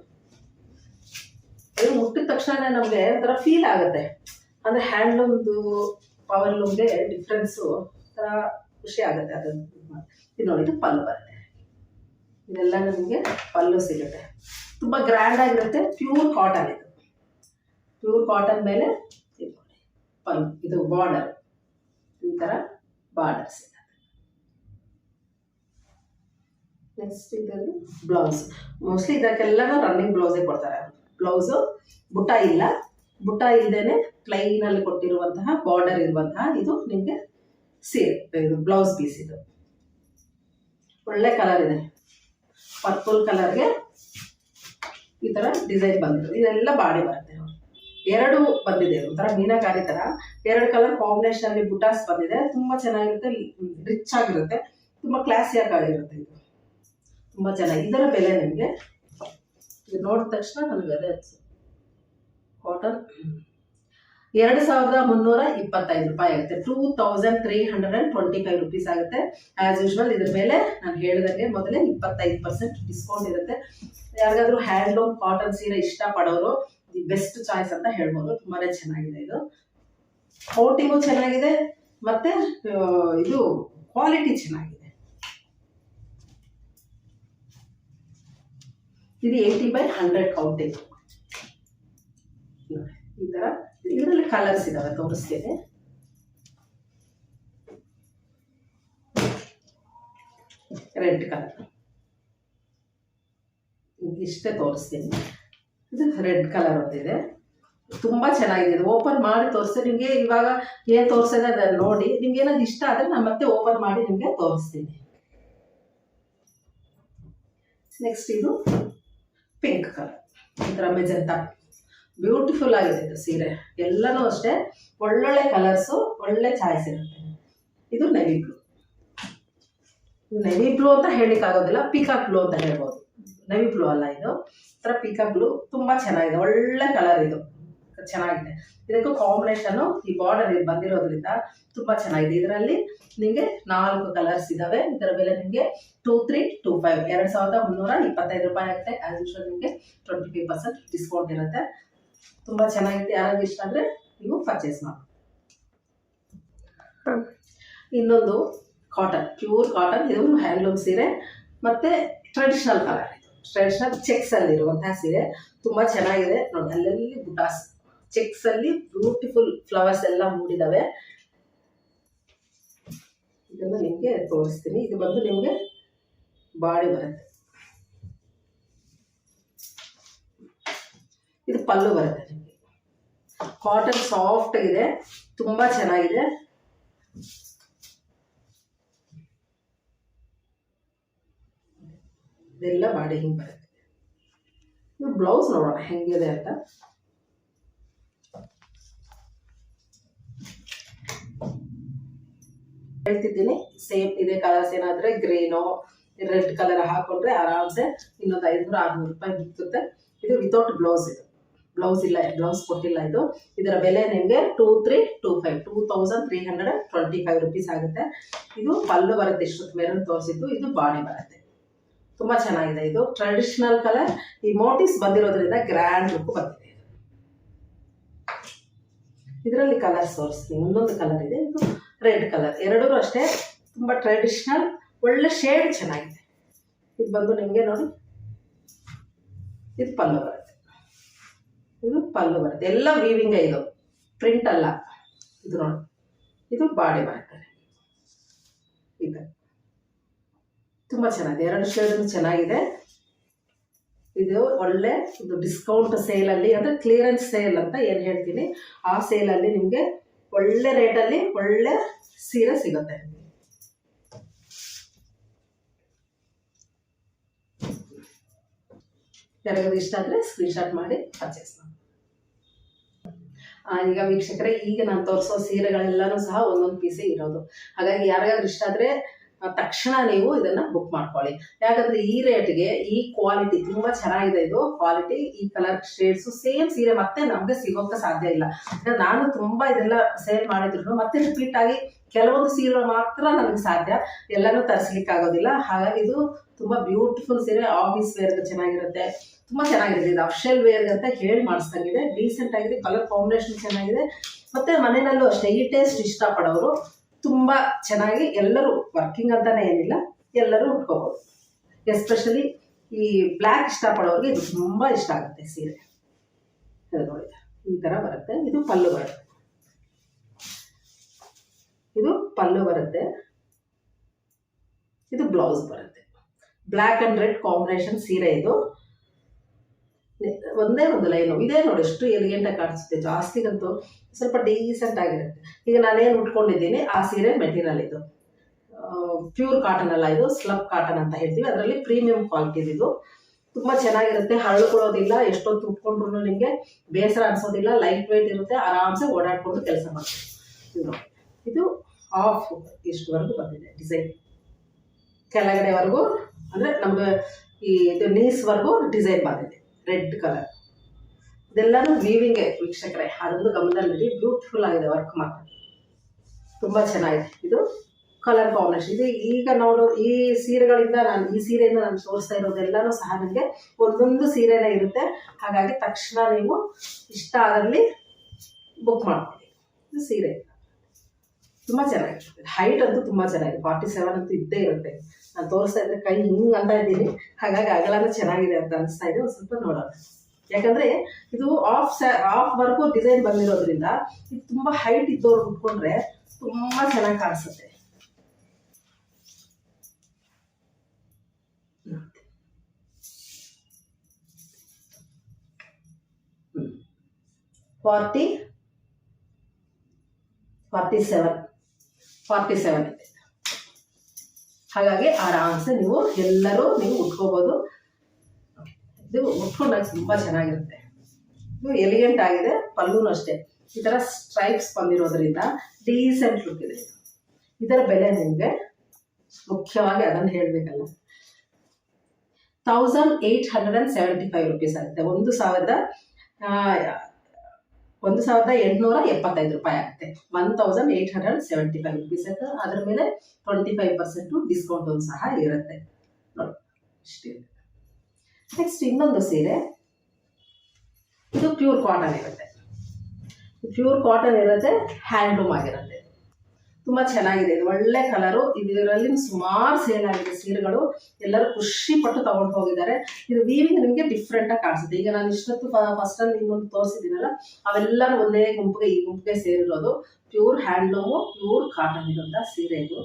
ಮುಟ್ಟಿದ ತಕ್ಷಣ ನಮ್ಗೆ ಒಂಥರ ಫೀಲ್ ಆಗುತ್ತೆ. ಅಂದ್ರೆ ಹ್ಯಾಂಡ್ಲೂಮ್ದು ಪವರ್ಲೂಮ್ಗೆ ಡಿಫ್ರೆನ್ಸು ಒಂಥರ ಖುಷಿ ಆಗುತ್ತೆ. ಅದು ನೋಡಿ, ಇದು ಪಲ್ಲು ಬರುತ್ತೆ. ಇದೆಲ್ಲ ನಮಗೆ ಪಲ್ಲು ಸಿಗುತ್ತೆ. ತುಂಬಾ ಗ್ರ್ಯಾಂಡ್ ಆಗಿರುತ್ತೆ. Pure cotton. ಇದು ಪ್ಯೂರ್ ಕಾಟನ್ ಮೇಲೆ ಪಲ್ಲು. ಇದು ಬಾರ್ಡರ್, ಈ ತರ ಬಾರ್ಡರ್ ಸಿಗುತ್ತೆ. ನೆಕ್ಸ್ಟ್ ಇದರಲ್ಲಿ ಬ್ಲೌಸ್. ಮೋಸ್ಟ್ಲಿ ಇದಕ್ಕೆಲ್ಲ ರನ್ನಿಂಗ್ ಬ್ಲೌಸೇ ಕೊಡ್ತಾರೆ. ಬ್ಲೌಸು ಬುಟ್ಟ ಇಲ್ಲ, ಬುಟ್ಟ ಇಲ್ಲದೇನೆ ಪ್ಲೈನ್ ಅಲ್ಲಿ ಕೊಟ್ಟಿರುವಂತಹ ಬಾರ್ಡರ್ ಇರುವಂತಹ ಇದು ನಿಮಗೆ ಸೀರೆ. ಇದು ಬ್ಲೌಸ್ ಪೀಸ್. ಇದು ಒಳ್ಳೆ ಕಲರ್ ಇದೆ, ಪರ್ಪಲ್ ಕಲರ್ಗೆ ಈ ತರ ಡಿಸೈನ್ ಬಂದಿದೆ. ಇದೆಲ್ಲ ಬಾಡಿ ಬರುತ್ತೆ. 2 ಬಂದಿದೆ, ಒಂಥರ ಮೀನಾಕಾರಿ ತರ 2 ಕಲರ್ ಕಾಂಬಿನೇಷನ್ ಅಲ್ಲಿ ಬುಟಾಸ್ ಬಂದಿದೆ. ತುಂಬಾ ಚೆನ್ನಾಗಿರುತ್ತೆ, ರಿಚ್ ಆಗಿರುತ್ತೆ, ತುಂಬಾ ಕ್ಲಾಸಿಯಾಗಿ ಆಗಿರುತ್ತೆ. ಇದು ತುಂಬಾ ಚೆನ್ನಾಗಿ. ಇದರ ಬೆಲೆ ನಿಮಗೆ ಇದು ನೋಡಿದ ತಕ್ಷಣ ನನಗೆ ಅದೇ ಕಾಟನ್ 2325 ರೂಪಾಯಿ ಆಗುತ್ತೆ. 2325 ರುಪೀಸ್ ಆಗುತ್ತೆ. ಆಸ್ ಯೂಶುವಲ್ ಇದ್ರ ಮೇಲೆ ನಾನು ಹೇಳಿದಂಗೆ ಮೊದಲೇ 25% ಡಿಸ್ಕೌಂಟ್ ಇರುತ್ತೆ. ಯಾರಿಗಾದ್ರೂ ಹ್ಯಾಂಡ್ಲೂಮ್ ಕಾಟನ್ ಸೀರೆ ಇಷ್ಟಪಡೋರು ದಿ ಬೆಸ್ಟ್ ಚಾಯ್ಸ್ ಅಂತ ಹೇಳ್ಬೋದು. ತುಂಬಾನೇ ಚೆನ್ನಾಗಿದೆ ಇದು. ಔಟಿಂಗು ಚೆನ್ನಾಗಿದೆ ಮತ್ತು ಇದು ಕ್ವಾಲಿಟಿ ಚೆನ್ನಾಗಿದೆ. ಇದು 80/100 ಕೌಂಟಿಂಗ್. ಈ ಥರ ಇದರಲ್ಲಿ ಕಲರ್ಸ್ ಇದಾವೆ, ತೋರಿಸ್ತೀನಿ. ರೆಡ್ ಕಲರ್ ಇಷ್ಟೇ ತೋರಿಸ್ತೀನಿ. ಇದು ರೆಡ್ ಕಲರ್ ಅಂತಿದೆ, ತುಂಬ ಚೆನ್ನಾಗಿದೆ. ಇದು ಓಪನ್ ಮಾಡಿ ತೋರಿಸ್ತೀನಿ ನಿಮಗೆ. ಇವಾಗ ಏನು ತೋರಿಸಿದೆ ಅದನ್ನು ನೋಡಿ ನಿಮ್ಗೆ ಏನಾದ್ರು ಇಷ್ಟ ಆದರೆ ನಾನು ಮತ್ತೆ ಓಪನ್ ಮಾಡಿ ನಿಮಗೆ ತೋರಿಸ್ತೀನಿ. ನೆಕ್ಸ್ಟ್ ಇದು ಪಿಂಕ್ ಕಲರ್, ಈ ಥರ ಮೆಜೆಂಟಾ, ಬ್ಯೂಟಿಫುಲ್ ಆಗಿದೆ ಇದು ಸೀರೆ. ಎಲ್ಲನೂ ಅಷ್ಟೇ ಒಳ್ಳೊಳ್ಳೆ ಕಲರ್ಸು, ಒಳ್ಳೆ ಚಾಯ್ಸ್ ಇರುತ್ತೆ. ಇದು ನೆವಿ ಬ್ಲೂ. ನೆವಿ ಬ್ಲೂ ಅಂತ ಹೇಳಿಕ್ಕಾಗೋದಿಲ್ಲ, ಪೀಕಾಕ್ ಬ್ಲೂ ಅಂತ ಹೇಳ್ಬೋದು. ನೆವಿ ಬ್ಲೂ ಅಲ್ಲ, ಇದು ಥರ ಪೀಕಾಕ್ ಬ್ಲೂ. ತುಂಬ ಚೆನ್ನಾಗಿದೆ, ಒಳ್ಳೆ ಕಲರ್ ಇದು, ಚೆನ್ನಾಗಿದೆ. ಇದಕ್ಕೂ ಕಾಂಬಿನೇಷನ್ನು ಈ ಬಾರ್ಡರ್ ಬಂದಿರೋದ್ರಿಂದ ತುಂಬ ಚೆನ್ನಾಗಿದೆ. ಇದರಲ್ಲಿ ನಿಮಗೆ 4 ಕಲರ್ಸ್ ಇದ್ದಾವೆ. ಇದರ ಬೆಲೆ ನಿಮಗೆ 2325 2325 ರೂಪಾಯಿ ಆಗುತ್ತೆ. ಆ್ಯಸ್ ಯೂಶುವಲ್ ನಿಮಗೆ 25% ಡಿಸ್ಕೌಂಟ್ ಇರುತ್ತೆ. ತುಂಬ ಚೆನ್ನಾಗಿದೆ. ಯಾರಾದ್ರೂ ಇಷ್ಟ ಅಂದರೆ ನೀವು ಪರ್ಚೇಸ್ ಮಾಡಿ. ಇನ್ನೊಂದು ಕಾಟನ್, ಪ್ಯೂರ್ ಕಾಟನ್. ಇದು ಹ್ಯಾಂಡ್ಲೂಮ್ ಸೀರೆ ಮತ್ತು ಟ್ರೆಡಿಷ್ನಲ್ ಕಲರ್, ಟ್ರೆಡಿಷ್ನಲ್ ಚೆಕ್ಸಲ್ಲಿರುವಂತಹ ಸೀರೆ. ತುಂಬ ಚೆನ್ನಾಗಿದೆ ನೋಡಿ. ಅಲ್ಲಲ್ಲಿ ಬುಟಾಸ್ ಚೆಕ್ಸಲ್ಲಿ ಬ್ಯೂಟಿಫುಲ್ ಫ್ಲವರ್ಸ್ ಎಲ್ಲ ಮೂಡಿದಾವೆ. ಇದನ್ನು ನಿಮಗೆ ತೋರಿಸ್ತೀನಿ. ಇದು ಬಂದು ನಿಮಗೆ ಬಾಡಿ ಬರುತ್ತೆ. ಇದು ಪಲ್ಲು ಬರುತ್ತೆ ನಿಮಗೆ. ಕಾಟನ್ ಸಾಫ್ಟ್ ಇದೆ, ತುಂಬ ಚೆನ್ನಾಗಿದೆ. ಇದೆಲ್ಲ ಬಾಡಿ ಹಿಂಗೆ ಬರುತ್ತೆ. ಇದು ಬ್ಲೌಸ್ ನೋಡೋಣ ಹೆಂಗಿದೆ ಅಂತ. ಹೇಳ್ತಿದ್ದೀನಿ, ಸೇಮ್ ಇದೇ ಕಲರ್ಸ್. ಏನಾದರೆ ಗ್ರೀನೋ ರೆಡ್ ಕಲರ್ ಹಾಕೊಂಡ್ರೆ ಆರಾಮ್ಸೆ ಇನ್ನೊಂದು 500-600 ರೂಪಾಯಿ ಬಿತ್ತುತ್ತೆ. ಇದು ವಿತೌಟ್ ಬ್ಲೌಸ್. ಇದು ಬ್ಲೌಸ್ ಇಲ್ಲ, ಬ್ಲೌಸ್ ಕೊಟ್ಟಿಲ್ಲ. ಇದು ಇದರ ಬೆಲೆ ನಿಮಗೆ 2325 ರುಪೀಸ್ ಆಗುತ್ತೆ. ಇದು ಪಲ್ಲು ಬರುತ್ತೆ, ಇಷ್ಟೊತ್ತು ಮೆರೂನ್ ತೋರಿಸಿದ್ದು. ಇದು ಬಾಡಿ ಬರುತ್ತೆ. ತುಂಬ ಚೆನ್ನಾಗಿದೆ. ಇದು ಟ್ರೆಡಿಷ್ನಲ್ ಕಲರ್, ಈ ಮೋಟಿವ್ಸ್ ಬಂದಿರೋದ್ರಿಂದ ಗ್ರ್ಯಾಂಡ್ ಲುಕ್ ಬಂದಿದೆ. ಇದರಲ್ಲಿ ಕಲರ್ಸ್ ತೋರಿಸ್ತೀನಿ. ಇನ್ನೊಂದು ಕಲರ್ ಇದೆ, ಇದು ರೆಡ್ ಕಲರ್. ಎರಡೂ ಅಷ್ಟೇ ತುಂಬ ಟ್ರೆಡಿಷ್ನಲ್, ಒಳ್ಳೆ ಶೇಡ್ ಚೆನ್ನಾಗಿದೆ. ಇದು ಬಂದು ನಿಮಗೆ ನೋಡಿ, ಇದು ಪಲ್ಲು ಬರುತ್ತೆ. ಇದು ಪಲ್ಲು ಬರುತ್ತೆ, ಎಲ್ಲ ವೀವಿಂಗ್. ಇದು ಪ್ರಿಂಟ್ ಅಲ್ಲ. ಇದು ನೋಡಿ, ಇದು ಬಾಡಿ ಬರುತ್ತೆ. ಇದು ತುಂಬ ಚೆನ್ನಾಗಿದೆ, ಎರಡು ಶೇಡ್ ಚೆನ್ನಾಗಿದೆ. ಇದು ಒಳ್ಳೆ ಇದು ಡಿಸ್ಕೌಂಟ್ ಸೇಲಲ್ಲಿ, ಅಂದರೆ ಕ್ಲಿಯರೆನ್ಸ್ ಸೇಲ್ ಅಂತ ಏನು ಹೇಳ್ತೀನಿ, ಆ ಸೇಲಲ್ಲಿ ನಿಮಗೆ ಒಳ್ಳೆ ರೇಟಲ್ಲಿ ಒಳ್ಳೆ ಸೀರೆ ಸಿಗುತ್ತೆ. ಯಾರಿಗಾದ್ರೂ ಇಷ್ಟ ಆದರೆ ಸ್ಕ್ರೀನ್ಶಾಟ್ ಮಾಡಿ ಪರ್ಚೇಸ್ ಮಾಡಿ. ಈಗ ವೀಕ್ಷಕರೇ, ಈಗ ನಾನು ತೋರಿಸೋ ಸೀರೆಗಳೆಲ್ಲನೂ ಸಹ ಒಂದೊಂದು ಪೀಸೇ ಇರೋದು. ಹಾಗಾಗಿ ಯಾರಿಗಾದ್ರೂ ಇಷ್ಟ ಆದರೆ ತಕ್ಷಣ ನೀವು ಇದನ್ನು ಬುಕ್ ಮಾಡ್ಕೊಳ್ಳಿ. ಯಾಕಂದರೆ ಈ ರೇಟ್ಗೆ ಈ ಕ್ವಾಲಿಟಿ ತುಂಬ ಚೆನ್ನಾಗಿದೆ. ಇದು ಕ್ವಾಲಿಟಿ, ಈ ಕಲರ್ ಶೇಡ್ಸು ಸೇಮ್ ಸೀರೆ ಮತ್ತೆ ನಮಗೆ ಸಿಗೋಕ್ಕೆ ಸಾಧ್ಯ ಇಲ್ಲ. ನಾನು ತುಂಬ ಇದೆಲ್ಲ ಸೇಲ್ ಮಾಡಿದ್ರು ಮತ್ತೆ ರಿಪೀಟ್ ಆಗಿ ಕೆಲವೊಂದು ಸೀರೆಗಳು ಮಾತ್ರ ನನಗೆ ಸಾಧ್ಯ, ಎಲ್ಲನೂ ತರಿಸ್ಲಿಕ್ಕಾಗೋದಿಲ್ಲ. ಹಾಗಾಗಿ ಇದು ತುಂಬ ಬ್ಯೂಟಿಫುಲ್ ಸೀರೆ. ಆಫೀಸ್ ವೇರ್ಗೆ ಚೆನ್ನಾಗಿರುತ್ತೆ, ತುಂಬ ಚೆನ್ನಾಗಿದೆ. ಇದು ಅಫಿಷಿಯಲ್ ವೇರ್ಗೆ ಅಂತ ಹೇಳಿ ಮಾಡಿಸ್ದಂಗಿದೆ. ಡೀಸೆಂಟ್ ಆಗಿದೆ, ಕಲರ್ ಕಾಂಬಿನೇಷನ್ ಚೆನ್ನಾಗಿದೆ. ಮತ್ತು ಮನೆಯಲ್ಲೂ ಅಷ್ಟೇ ಈ ಟೇಸ್ಟ್ ಇಷ್ಟಪಡೋರು ತುಂಬ ಚೆನ್ನಾಗಿ, ಎಲ್ಲರೂ ವರ್ಕಿಂಗ್ ಅಂತಾನೆ ಏನಿಲ್ಲ, ಎಲ್ಲರೂ ಉಟ್ಕೋಬೋದು. ಎಸ್ಪೆಷಲಿ ಈ ಬ್ಲ್ಯಾಕ್ ಇಷ್ಟಪಡೋರಿಗೆ ಇದು ತುಂಬ ಇಷ್ಟ ಆಗುತ್ತೆ ಸೀರೆ. ಅದು ನೋಡಿ, ಈ ಥರ ಬರುತ್ತೆ. ಇದು ಪಲ್ಲು ಬರುತ್ತೆ. ಇದು ಪಲ್ಲು ಬರುತ್ತೆ. ಇದು ಬ್ಲೌಸ್ ಬರುತ್ತೆ. ಬ್ಲ್ಯಾಕ್ ಆ್ಯಂಡ್ ರೆಡ್ ಕಾಂಬಿನೇಷನ್ ಸೀರೆ. ಇದು ಒಂದೇ ಒಂದು ಲೈನು ಇದೆ ನೋಡಿ, ಎಷ್ಟು ಎಲಿಗೆಂಟಾಗಿ ಕಾಣಿಸುತ್ತೆ. ಜಾಸ್ತಿಗಂತೂ ಸ್ವಲ್ಪ ಡೀಸೆಂಟ್ ಆಗಿರುತ್ತೆ. ಈಗ ನಾನೇನು ಉಟ್ಕೊಂಡಿದ್ದೀನಿ ಆ ಸೀರೆ ಮೆಟೀರಿಯಲ್ ಇದು ಪ್ಯೂರ್ ಕಾಟನ್ ಅಲ್ಲ, ಇದು ಸ್ಲಬ್ ಕಾಟನ್ ಅಂತ ಹೇಳ್ತೀವಿ. ಅದರಲ್ಲಿ ಪ್ರೀಮಿಯಂ ಕ್ವಾಲಿಟಿ. ಇದು ತುಂಬ ಚೆನ್ನಾಗಿರುತ್ತೆ, ಹರಳ್ಕೊಳ್ಳೋದಿಲ್ಲ. ಎಷ್ಟೊತ್ತು ಉಟ್ಕೊಂಡ್ರು ನಿಮಗೆ ಬೇಸರ ಅನಿಸೋದಿಲ್ಲ. ಲೈಟ್ ವೆಯ್ಟ್ ಇರುತ್ತೆ, ಆರಾಮ್ಸೆ ಓಡಾಡ್ಕೊಂಡು ಕೆಲಸ ಮಾಡ್ತೀವಿ. ಇದು ಆಫ್ ಇಷ್ಟುವರೆಗೂ ಬಂದಿದೆ ಡಿಸೈನ್, ಕೆಳಗಡೆವರೆಗೂ ಅಂದರೆ ನಮಗೆ ಈ ಇದು ನೀಸ್ವರೆಗೂ ಡಿಸೈನ್ ಬಂದಿದೆ. ರೆಡ್ ಕಲರ್ ಇದೆಲ್ಲನೂ ವೀವಿಂಗೇ ವೀಕ್ಷಕರೇ, ಅದೊಂದು ಗಮನದಲ್ಲಿ ಬ್ಯೂಟಿಫುಲ್ ಆಗಿದೆ. ವರ್ಕ್ ಮಾತ್ರ ತುಂಬ ಚೆನ್ನಾಗಿದೆ. ಇದು ಕಲರ್ ಕಾಂಬಿನೇಷನ್. ಇದು ಈಗ ನೋಡೋ ಈ ಸೀರೆಗಳಿಂದ ಈ ಸೀರೆಯಿಂದ ನಾನು ತೋರಿಸ್ತಾ ಇರೋದೆಲ್ಲನೂ ಸಹ ನನಗೆ ಒಂದೊಂದು ಸೀರೆನೇ ಇರುತ್ತೆ. ಹಾಗಾಗಿ ತಕ್ಷಣ ನೀವು ಇಷ್ಟ ಆದಲ್ಲಿ ಬುಕ್ ಮಾಡ್ಕೊಳ್ಳಿ. ಇದು ಸೀರೆ ತುಂಬ ಚೆನ್ನಾಗಿರುತ್ತೆ. ಹೈಟ್ ಅಂತೂ ತುಂಬ ಚೆನ್ನಾಗಿದೆ, 47 ಅಂತೂ ಇದ್ದೇ ಇರುತ್ತೆ. ನಾನು ತೋರಿಸ್ತಾ ಇದ್ರೆ ಕೈ ಹಿಂಗೆ ಅಂತ ಇದ್ದೀನಿ, ಹಾಗಾಗಿ ಅಗಲನೂ ಚೆನ್ನಾಗಿದೆ ಅಂತ ಅನಿಸ್ತಾ ಇದೆ. ಒಂದು ಸ್ವಲ್ಪ ನೋಡೋಣ, ಯಾಕಂದರೆ ಇದು ಆಫ್ವರೆಗೂ ಡಿಸೈನ್ ಬಂದಿರೋದ್ರಿಂದ ಇದು ತುಂಬ ಹೈಟ್ ಇದ್ದವ್ರು ಉಟ್ಕೊಂಡ್ರೆ ತುಂಬ ಚೆನ್ನಾಗಿ ಕಾಣಿಸುತ್ತೆ. 47 ಇದೆ. ಹಾಗಾಗಿ ಆರಾಮ್ಸೆ ಎಲ್ಲರೂ ನೀವು ಉಟ್ಕೋಬೋದು. ಇದು ಉಟ್ಕೊಂಡಾಗ ತುಂಬ ಚೆನ್ನಾಗಿರುತ್ತೆ. ಇದು ಎಲಿಗೆಂಟ್ ಆಗಿದೆ. ಪಲ್ಲೂನು ಅಷ್ಟೇ ಈ ಥರ ಸ್ಟ್ರೈಪ್ಸ್ ಬಂದಿರೋದ್ರಿಂದ ಡೀಸೆಂಟ್ ಲುಕ್ ಇದೆ. ಇದರ ಬೆಲೆ ನಿಮಗೆ ಮುಖ್ಯವಾಗಿ ಅದನ್ನು ಹೇಳಬೇಕಲ್ಲ, 1875 ರುಪೀಸ್ ಆಗುತ್ತೆ. 1875 ರೂಪಾಯಿ ಆಗುತ್ತೆ. 1875 ರುಪೀಸ್ ಆಗುತ್ತೆ. ಅದ್ರ ಮೇಲೆ 25% ಡಿಸ್ಕೌಂಟ್ ಒಂದು ಸಹ ಇರುತ್ತೆ ನೋಡಿ, ಇಷ್ಟೇ. ನೆಕ್ಸ್ಟ್ ಇನ್ನೊಂದು ಸೀರೆ, ಇದು ಪ್ಯೂರ್ ಕಾಟನ್ ಇರುತ್ತೆ. ಹ್ಯಾಂಡ್ಲೂಮ್ ಆಗಿರುತ್ತೆ. ತುಂಬ ಚೆನ್ನಾಗಿದೆ. ಇದು ಒಳ್ಳೆ ಕಲರು. ಇದರಲ್ಲಿ ಸುಮಾರು ಸೇಲ್ ಆಗಿದೆ ಸೀರೆಗಳು. ಎಲ್ಲರೂ ಖುಷಿ ಪಟ್ಟು ತಗೊಂಡು ಹೋಗಿದ್ದಾರೆ. ಇದು ವೀವಿಂಗ್ ನಿಮಗೆ ಡಿಫ್ರೆಂಟಾಗಿ ಕಾಣಿಸುತ್ತೆ. ಈಗ ನಾನು ಇಷ್ಟೊತ್ತು ಫಸ್ಟಲ್ಲಿ ಇನ್ನೊಂದು ತೋರಿಸಿದ್ದೀನಲ್ಲ, ಅವೆಲ್ಲರೂ ಒಂದೇ ಗುಂಪಿಗೆ ಈ ಗುಂಪಿಗೆ ಸೇರಿರೋದು. ಪ್ಯೂರ್ ಹ್ಯಾಂಡ್ಲೂಮು, ಪ್ಯೂರ್ ಕಾಟನ್ ಇರೋಂಥ ಸೀರೆ ಇದು.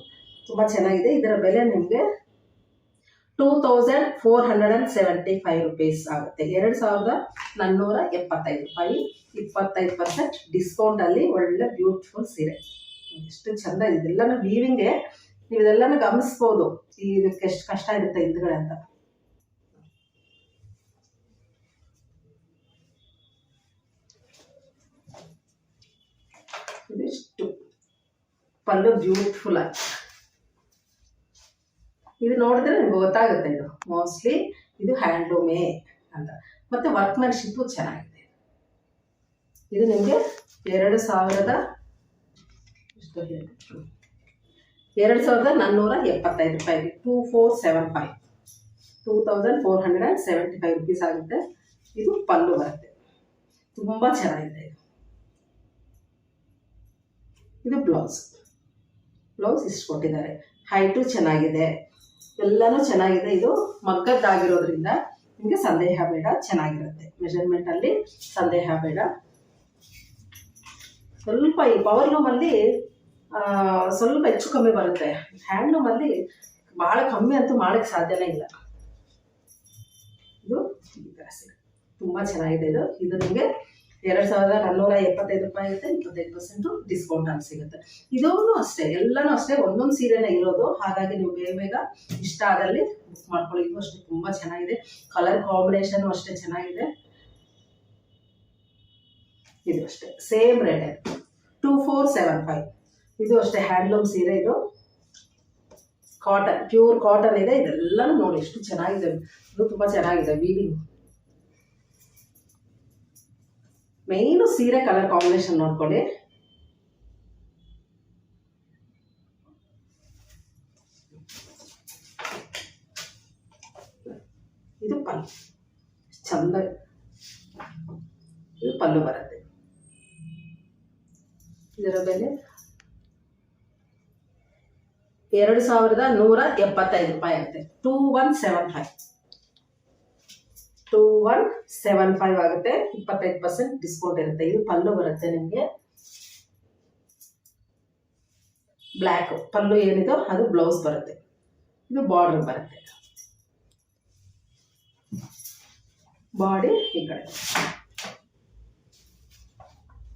ತುಂಬ ಚೆನ್ನಾಗಿದೆ. ಇದರ ಬೆಲೆ ನಿಮಗೆ 2475 ರುಪೀಸ್ ಆಗುತ್ತೆ. 2475 ರೂಪಾಯಿ. 25% ಡಿಸ್ಕೌಂಟಲ್ಲಿ ಒಳ್ಳೆ ಬ್ಯೂಟಿಫುಲ್ ಸೀರೆ. ಎಷ್ಟು ಚಂದ ಇದೆ. ಇದೆಲ್ಲನೂ ವೀವಿಂಗ್ಗೆ, ನೀವು ಇದೆಲ್ಲನೂ ಗಮನಿಸ್ಬೋದು ಇದಕ್ಕೆ ಎಷ್ಟು ಕಷ್ಟ ಇರುತ್ತೆ ಹಿಂದ್ಗಡೆ ಅಂತ. ಇದಿಷ್ಟು ಪಲ್ಲು ಬ್ಯೂಟಿಫುಲ್ ಆಗಿ. ಇದು ನೋಡಿದ್ರೆ ನಿಮ್ಗೆ ಗೊತ್ತಾಗುತ್ತೆ, ಇದು ಮೋಸ್ಟ್ಲಿ ಇದು ಹ್ಯಾಂಡ್ಲೂಮೇ ಅಂತ. ಮತ್ತೆ ವರ್ಕ್ಮ್ಯಾನ್ಶಿಪ್ಪು ಚೆನ್ನಾಗಿದೆ. ಇದು ನಿಮಗೆ 2475 ರೂಪಾಯಿಗೆ 2475 ರುಪೀಸ್ ಆಗುತ್ತೆ. ಇದು ಪಲ್ಲು ಬರುತ್ತೆ. ತುಂಬ ಚೆನ್ನಾಗಿದೆ. ಇದು ಬ್ಲೌಸ್ ಇಷ್ಟು ಕೊಟ್ಟಿದ್ದಾರೆ. ಹೈಟು ಚೆನ್ನಾಗಿದೆ, ಎಲ್ಲನೂ ಚೆನ್ನಾಗಿದೆ. ಇದು ಮಗ್ಗದ್ದಾಗಿರೋದ್ರಿಂದ ನಿಮಗೆ ಸಂದೇಹ ಬೇಡ, ಚೆನ್ನಾಗಿರುತ್ತೆ. ಮೆಜರ್ಮೆಂಟಲ್ಲಿ ಸಂದೇಹ ಬೇಡ. ಸ್ವಲ್ಪ ಈ ಪವರ್ಲೂಮಲ್ಲಿ ಸ್ವಲ್ಪ ಹೆಚ್ಚು ಕಮ್ಮಿ ಬರುತ್ತೆ. ಹ್ಯಾಂಡ್ಲೂಮಲ್ಲಿ ಭಾಳ ಕಮ್ಮಿ ಅಂತೂ ಮಾಡೋಕ್ಕೆ ಸಾಧ್ಯನೇ ಇಲ್ಲ. ಇದು ಈ ಥರ ಸೀರೆ ತುಂಬ ಚೆನ್ನಾಗಿದೆ. ಇದು ನಿಮಗೆ 2475 ರೂಪಾಯಿ ಆಗುತ್ತೆ. 25% ಡಿಸ್ಕೌಂಟ್ ಅಲ್ಲಿ ಸಿಗುತ್ತೆ. ಇದೂ ಅಷ್ಟೇ, ಎಲ್ಲನೂ ಅಷ್ಟೇ, ಒಂದೊಂದು ಸೀರೆನೇ ಇರೋದು. ಹಾಗಾಗಿ ನೀವು ಬೇಗ ಇಷ್ಟ ಆದಲ್ಲಿ ಬುಕ್ ಮಾಡ್ಕೊಳ್ಳಿ. ಇದು ಅಷ್ಟೇ ತುಂಬ ಚೆನ್ನಾಗಿದೆ. ಕಲರ್ ಕಾಂಬಿನೇಷನ್ ಅಷ್ಟೇ ಚೆನ್ನಾಗಿದೆ. ಇದು ಅಷ್ಟೇ ಸೇಮ್ ರೇಟ್ 2475. ಇದು ಅಷ್ಟೇ ಹ್ಯಾಂಡ್ಲೂಮ್ ಸೀರೆ. ಇದು ಕಾಟನ್, ಪ್ಯೂರ್ ಕಾಟನ್ ಇದೆ. ಇದೆಲ್ಲನೂ ನೋಡಿ ಎಷ್ಟು ಚೆನ್ನಾಗಿದೆ. ಇದು ತುಂಬ ಚೆನ್ನಾಗಿದೆ ವೀವಿಂಗ್. ಮೇಯ್ನು ಸೀರೆ ಕಲರ್ ಕಾಂಬಿನೇಷನ್ ನೋಡ್ಕೊಳ್ಳಿ. ಇದು ಪಲ್ಲು ಚಂದ, ಇದು ಪಲ್ಲು ಬರುತ್ತೆ. ಇದರ ಬೆಲೆ 2175 ರೂಪಾಯಿ ಆಗುತ್ತೆ. 2175 ಆಗುತ್ತೆ. 25% ಡಿಸ್ಕೌಂಟ್ ಇರುತ್ತೆ. ಇದು ಪಲ್ಲು ಬರುತ್ತೆ ನಿಮಗೆ. ಬ್ಲ್ಯಾಕ್ ಪಲ್ಲು ಏನಿದೋ ಅದು ಬ್ಲೌಸ್ ಬರುತ್ತೆ. ಇದು ಬಾರ್ಡರ್ ಬರುತ್ತೆ. ಬಾಡಿ ಈ ಕಡೆ,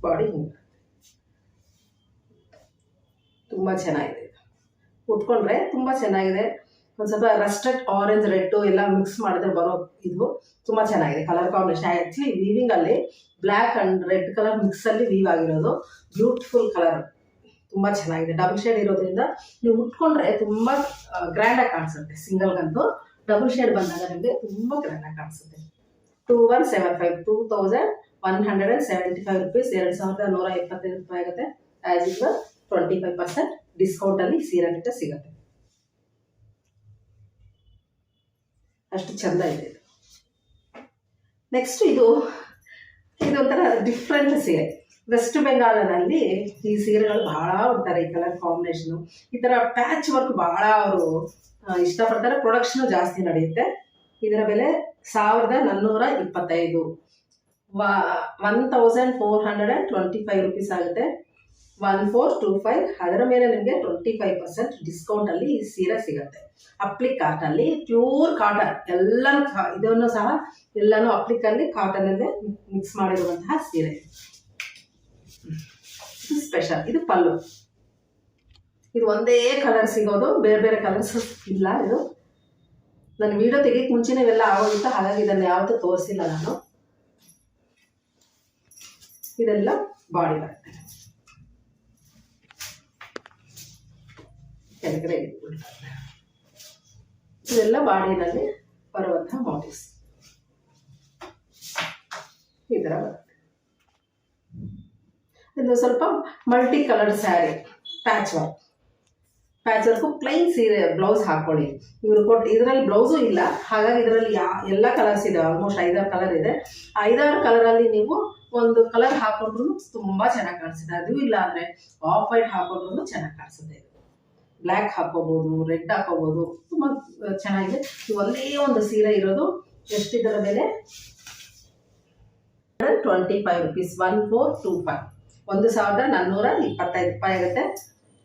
ಬಾಡಿ ಹಿಂಗೆ ತುಂಬ ಚೆನ್ನಾಗಿದೆ. ಉಟ್ಕೊಂಡ್ರೆ ತುಂಬ ಚೆನ್ನಾಗಿದೆ. ಒಂದು ಸ್ವಲ್ಪ ರಸ್ಟೆಡ್ ಆರೆಂಜ್ ರೆಡ್ ಎಲ್ಲ ಮಿಕ್ಸ್ ಮಾಡಿದ್ರೆ ಬರೋ ಇದು ತುಂಬ ಚೆನ್ನಾಗಿದೆ. ಕಲರ್ ಕಾಂಬಿನೇಷನ್ ಆ್ಯಕ್ಚುಲಿ ವೀವಿಂಗಲ್ಲಿ ಬ್ಲ್ಯಾಕ್ ಆ್ಯಂಡ್ ರೆಡ್ ಕಲರ್ ಮಿಕ್ಸಲ್ಲಿ ವೀವ್ ಆಗಿರೋದು. ಬ್ಯೂಟಿಫುಲ್ ಕಲರ್, ತುಂಬ ಚೆನ್ನಾಗಿದೆ. ಡಬಲ್ ಶೇಡ್ ಇರೋದ್ರಿಂದ ನೀವು ಉಟ್ಕೊಂಡ್ರೆ ತುಂಬ ಗ್ರ್ಯಾಂಡಾಗಿ ಕಾಣಿಸುತ್ತೆ. ಸಿಂಗಲ್ಗಂತೂ ಡಬಲ್ ಶೇಡ್ ಬಂದಾಗ ನಿಮಗೆ ತುಂಬ ಗ್ರ್ಯಾಂಡಾಗಿ ಕಾಣಿಸುತ್ತೆ. 2175 2175 ರುಪೀಸ್. 2125 ರೂಪಾಯಿ ಆಗುತ್ತೆ. ಆ್ಯಸ್ ಯೂಶುವಲ್ 25% ಡಿಸ್ಕೌಂಟಲ್ಲಿ ಸೀರೆ ಸಿಗುತ್ತೆ. ಅಷ್ಟು ಚಂದ ಇದೆ. ನೆಕ್ಸ್ಟ್ ಇದು ಒಂಥರ ಡಿಫ್ರೆಂಟ್ ಸೀರೆ. ವೆಸ್ಟ್ ಬೆಂಗಾಲ್ನಲ್ಲಿ ಈ ಸೀರೆಗಳು ಬಹಳ ಉಡ್ತಾರೆ. ಈ ಕಲರ್ ಕಾಂಬಿನೇಷನು, ಈ ಥರ ಪ್ಯಾಚ್ ವರ್ಕ್ ಬಹಳ ಅವರು ಇಷ್ಟಪಡ್ತಾರೆ. ಪ್ರೊಡಕ್ಷನು ಜಾಸ್ತಿ ನಡೆಯುತ್ತೆ. ಇದರ ಬೆಲೆ 1425, 1425 ರುಪೀಸ್ ಆಗುತ್ತೆ. 1425. ಅದರ ಮೇಲೆ ನಿಮಗೆ 25% ಡಿಸ್ಕೌಂಟಲ್ಲಿ ಈ ಸೀರೆ ಸಿಗುತ್ತೆ. ಅಪ್ಲಿಕ್ ಕಾಟನಲ್ಲಿ, ಪ್ಯೂರ್ ಕಾಟನ್ ಎಲ್ಲನೂ, ಇದನ್ನು ಸಹ ಎಲ್ಲನೂ ಅಪ್ಲಿಕಲ್ಲಿ ಕಾಟನಲ್ಲೇ ಮಿಕ್ಸ್ ಮಾಡಿರುವಂತಹ ಸೀರೆ. ಇದು ಸ್ಪೆಷಲ್. ಇದು ಪಲ್ಲು. ಇದು ಒಂದೇ ಕಲರ್ ಸಿಗೋದು, ಬೇರೆ ಬೇರೆ ಕಲರ್ಸ್ ಇಲ್ಲ. ಇದು ನಾನು ವಿಡಿಯೋ ತೆಗಿಯಕ್ಕೆ ಮುಂಚೆನೇ ಇವೆಲ್ಲ ಆಗೋಗಿತ್ತು, ಹಾಗಾಗಿ ಇದನ್ನು ಯಾವತ್ತೂ ತೋರಿಸಿಲ್ಲ ನಾನು. ಇದೆಲ್ಲ ಬಾಡಿ ಬರುತ್ತೆ. ಕೆಳಗಡೆ ಇದೆಲ್ಲ ಬಾಡಿನಲ್ಲಿ ಬರುವಂತಹ ಮೋಟಿವ್ಸ್ ಈ ಥರ ಬರುತ್ತೆ. ಇದು ಸ್ವಲ್ಪ multi colour sari, patch work plain ಸೀರೆ ಬ್ಲೌಸ್ ಹಾಕೊಳ್ಳಿ. ಇವರು ಕೊಟ್ಟು ಇದರಲ್ಲಿ ಬ್ಲೌಸು ಇಲ್ಲ, ಹಾಗಾಗಿ ಇದರಲ್ಲಿ ಎಲ್ಲ ಕಲರ್ಸ್ ಇದೆ. ಆಲ್ಮೋಸ್ಟ್ 5-6 ಕಲರ್ ಇದೆ. 5-6 ಕಲರಲ್ಲಿ ನೀವು ಒಂದು ಕಲರ್ ಹಾಕೊಂಡ್ರು ತುಂಬ ಚೆನ್ನಾಗಿ ಕಾಣಿಸುತ್ತೆ. ಅದು ಇಲ್ಲ ಅಂದರೆ ಆಫ್ ವೈಟ್ ಹಾಕೊಂಡ್ರು ಚೆನ್ನಾಗಿ ಕಾಣಿಸುತ್ತೆ. ಬ್ಲ್ಯಾಕ್ ಹಾಕೋಬೋದು, ರೆಡ್ ಹಾಕೋಬೋದು, ತುಂಬ ಚೆನ್ನಾಗಿದೆ. ಒಂದೇ ಒಂದು ಸೀರೆ ಇರೋದು. ಎಷ್ಟಿದರ ಬೆಲೆ? 125 ರುಪೀಸ್. 1425, 1425 ರೂಪಾಯಿ ಆಗುತ್ತೆ.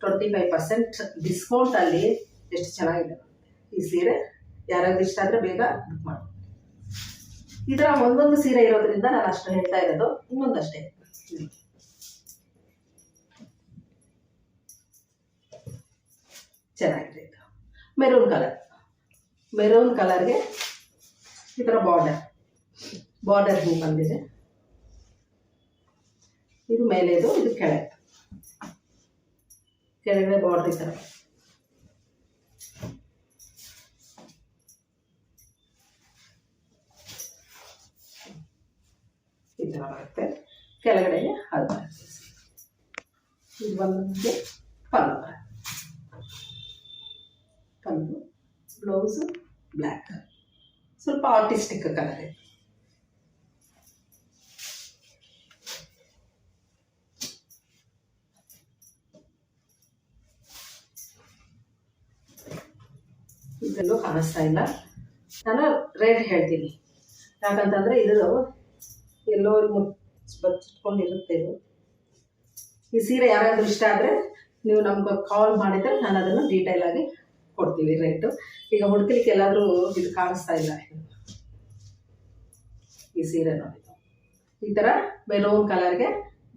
25% ಡಿಸ್ಕೌಂಟಲ್ಲಿ ಎಷ್ಟು ಚೆನ್ನಾಗಿದೆ ಈ ಸೀರೆ. ಯಾರಾದ್ರೂ ಇಷ್ಟ ಆದರೆ ಬೇಗ ಬುಕ್ ಮಾಡಿ. ಇದರ ಒಂದೊಂದು ಸೀರೆ ಇರೋದ್ರಿಂದ ನಾನು ಅಷ್ಟು ಹೇಳ್ತಾ ಇರೋದು. ಇನ್ನೊಂದಷ್ಟೇ ಚೆನ್ನಾಗಿದೆ. ಇದು ಮೆರೂನ್ ಕಲರ್ಗೆ ಈ ಥರ ಬಾರ್ಡರ್ ಹಿಂಗೆ ಬಂದಿದೆ. ಇದು ಮೇಲೆದು, ಇದು ಕೆಳಗಡೆ ಬಾರ್ಡರ್ ಈ ಥರ. ಈ ಥರ ಬರುತ್ತೆ. ಕೆಳಗಡೆಗೆ ಅದು ಬರುತ್ತೆ. ಇದು ಬಂದು ಪಲ್ಲು, ಬ್ಲೌಸು ಬ್ಲ್ಯಾಕ್, ಸ್ವಲ್ಪ ಆರ್ಟಿಸ್ಟಿಕ್ ಕಲರ್ ಇದೆ. ಇದೆಲ್ಲೂ ಕಾಣಿಸ್ತಾ ಇಲ್ಲ. ನಾನು ರೇಟ್ ಹೇಳ್ತೀನಿ, ಯಾಕಂತಂದರೆ ಇದು ಎಲ್ಲೋ ಬಚ್ಚಿಟ್ಕೊಂಡಿರುತ್ತೆ. ಇದು ಈ ಸೀರೆ ಯಾರಾದರೂ ಇಷ್ಟ ಆದರೆ ನೀವು ನಮ್ಗೆ ಕಾಲ್ ಮಾಡಿದರೆ ನಾನು ಅದನ್ನು ಡೀಟೇಲ್ ಆಗಿ ಕೊಡ್ತೀವಿ ರೇಟು. ಈಗ ಹುಡುಕಲಿಕ್ಕೆ ಎಲ್ಲಾದರೂ ಇದು ಕಾಣಿಸ್ತಾ ಇಲ್ಲ. ಈ ಸೀರೆ ನೋಡಿ, ಈ ಥರ ಮೆರೂನ್ ಕಲರ್ಗೆ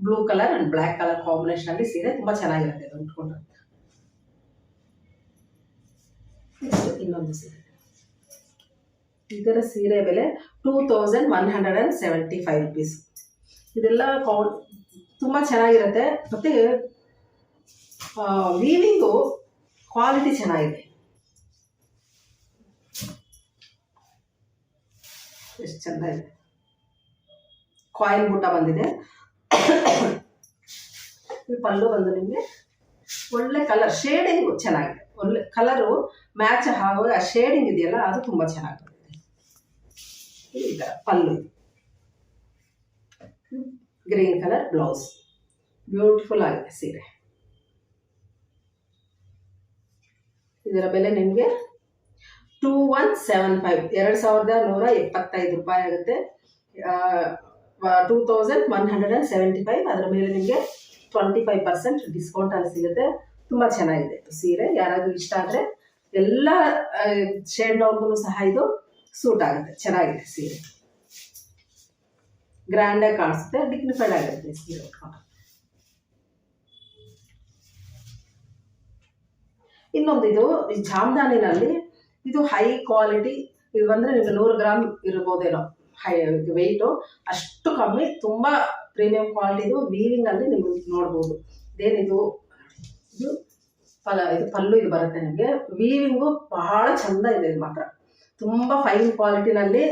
blue colour and black colour ಕಾಂಬಿನೇಷನಲ್ಲಿ ಸೀರೆ ತುಂಬ ಚೆನ್ನಾಗಿರುತ್ತೆ. ಅದು ಉಟ್ಕೊಂಡ್ರೆ ಇನ್ನೊಂದು ಸೀರೆ. ಇದರ ಸೀರೆ ಬೆಲೆ 2175 ರುಪೀಸ್. ಇದೆಲ್ಲ ತುಂಬ ಚೆನ್ನಾಗಿರುತ್ತೆ. ಮತ್ತು ವೀವಿಂಗು ಕ್ವಾಲಿಟಿ ಚೆನ್ನಾಗಿದೆ. ಎಷ್ಟು ಚೆಂದ ಇದೆ. ಕಾಯಿಲ್ ಬೂಟ ಬಂದಿದೆ. ಈ ಪಲ್ಲು ಬಂದು ನಿಮಗೆ ಒಳ್ಳೆ ಕಲರ್, ಶೇಡಿಂಗು ಚೆನ್ನಾಗಿದೆ. ಒಳ್ಳೆ ಕಲರು ಮ್ಯಾಚ್ ಆಗುವ ಆ ಶೇಡಿಂಗ್ ಇದೆಯಲ್ಲ, ಅದು ತುಂಬ ಚೆನ್ನಾಗಿ ಬರುತ್ತೆ. ಈ ಥರ ಪಲ್ಲು, ಗ್ರೀನ್ ಕಲರ್ ಬ್ಲೌಸ್, ಬ್ಯೂಟಿಫುಲ್ ಆಗಿದೆ ಸೀರೆ. ಇದರ ಬೆಲೆ ನಿಮಗೆ 2175, 2175 ರೂಪಾಯಿ ಆಗುತ್ತೆ. 2175. ಅದರ ಮೇಲೆ ನಿಮಗೆ 25% ಡಿಸ್ಕೌಂಟಲ್ಲಿ ಸಿಗುತ್ತೆ. ತುಂಬ ಚೆನ್ನಾಗಿದೆ ಸೀರೆ. ಯಾರಾದರೂ ಇಷ್ಟ ಆದರೆ ಎಲ್ಲ ಶೇಡ್ನವ್ರಿಗೂ ಸಹ ಇದು ಸೂಟ್ ಆಗುತ್ತೆ. ಚೆನ್ನಾಗಿದೆ ಸೀರೆ, ಗ್ರ್ಯಾಂಡಾಗಿ ಕಾಣಿಸುತ್ತೆ, ಡಿಗ್ನಿಫೈಡ್ ಆಗುತ್ತೆ ಸೀರೆ. ಇನ್ನೊಂದು ಇದು ಜಾಮದಾನಿನಲ್ಲಿ, ಇದು ಹೈ ಕ್ವಾಲಿಟಿ. ಇದು ಬಂದರೆ ನಿಮಗೆ 100 ಗ್ರಾಮ್ ಇರ್ಬೋದೇನೋ ಹೈ ವೆಯ್ಟು, ಅಷ್ಟು ಕಮ್ಮಿ, ತುಂಬ ಪ್ರೀಮಿಯಂ ಕ್ವಾಲಿಟಿದು. ವೀವಿಂಗಲ್ಲಿ ನೀವು ನೋಡ್ಬೋದು. ಇದೇನಿದು, ಇದು ಪಲ್ಲು ಇದು ಬರುತ್ತೆ ನಿಮಗೆ. ವೀವಿಂಗು ಬಹಳ ಚೆಂದ ಇದೆ. ಇದು ಮಾತ್ರ ತುಂಬ ಫೈನ್ ಕ್ವಾಲಿಟಿನಲ್ಲಿ